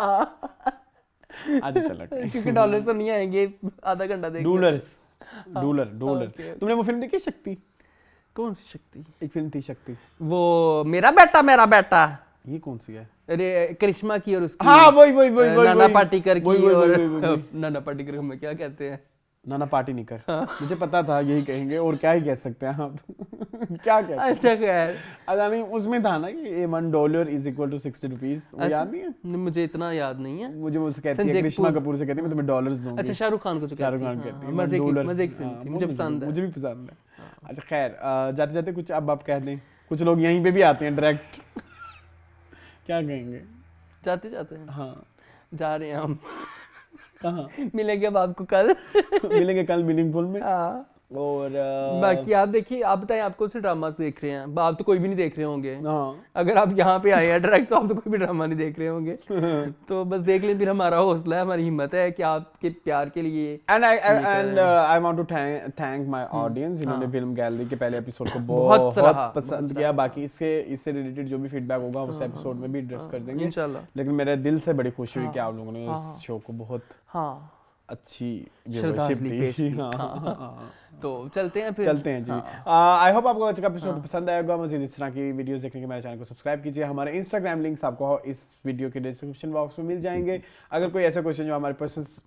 अच्छा चलो क्योंकि डॉलर्स तो नहीं आएंगे आधा घंटा देख डॉलर्स डॉलर। तुमने वो फिल्म देखी शक्ति? कौन सी शक्ति? एक फिल्म थी शक्ति, वो मेरा बेटा। ये कौन सी है? अरे करिश्मा की और उसकी, हाँ वही नाना पाटेकर की और वही। नाना पाटेकर को मैं क्या कहते हैं, नाना पार्टी नहीं कर। मुझे पता था यही कहेंगे, और क्या ही कह सकते हैं आप क्या कहते हैं? अच्छा खैर, नहीं उसमें था ना कि $1 = 60 रुपीस, वो याद नहीं है? मुझे इतना याद नहीं है। मुझे मुझसे कहती है करिश्मा कपूर से, कहती है मैं तुम्हें डॉलर्स दूंगी। अच्छा शाहरुख खान को जो शाहरुख खान कहती है मजे $1 की फिल्म थी, मुझे पसंद है। मुझे भी पसंद है। अच्छा खैर, जाते जाते कुछ अब आप कह दें, कुछ लोग यहीं पे भी आते हैं डायरेक्ट क्या कहेंगे? जाते जाते हैं, हाँ जा रहे हैं हम। कहाँ? मिलेंगे अब आपको कल। मिलेंगे कल मीनिंगफुल में। हाँ। और बाकी आप देखिए, आप बताएं आप कौन से ड्रामा देख रहे हैं? आप तो कोई भी नहीं देख रहे होंगे। हाँ अगर आप यहाँ पे आए हैं डायरेक्ट तो आप तो कोई भी ड्रामा नहीं देख रहे होंगे। तो बस देख लें, फिर हमारा हौसला है, हमारी हिम्मत है कि आपके प्यार के लिए। And I want to thank my audience जिन्होंने फिल्म गैलरी के पहले एपिसोड को बहुत पसंद किया। बाकी इससे रिलेटेड जो भी फीडबैक होगा उस एपिसोड में भी एड्रेस कर देंगे इंशाल्लाह। लेकिन मेरे दिल से बड़ी खुशी हुई कि आप लोगों ने इस शो को बहुत अच्छी व्यूअरशिप दी। तो चलते हैं फिर, चलते हैं जी। आई होप आपको आज का एपिसोड पसंद आएगा। मज़ीद इस तरह की वीडियोस देखने के मेरे चैनल को सब्सक्राइब कीजिए। हमारे इंस्टाग्राम लिंक्स आपको इस वीडियो के डिस्क्रिप्शन बॉक्स में मिल जाएंगे। अगर कोई ऐसा क्वेश्चन जो हमारे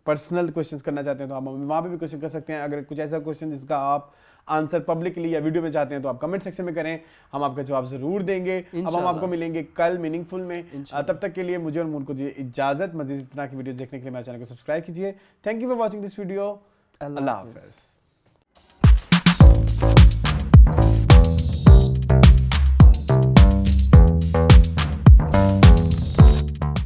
पर्सनल क्वेश्चंस करना चाहते हैं तो आप वहाँ पे भी क्वेश्चन कर सकते हैं। अगर कुछ ऐसा क्वेश्चन जिसका आप आंसर पब्लिकली या वीडियो में चाहते हैं तो आप कमेंट सेक्शन में करें, हम आपका जवाब जरूर देंगे। अब हम आपको मिलेंगे कल मीनिंगफुल में। तब तक के लिए मुझे और मून को दीजिए इजाजत। मज़ीद इस तरह की वीडियो देखने के लिए मेरे चैनल को सब्सक्राइब कीजिए। Thank you for watching this video. अल्लाह हाफ़िज़।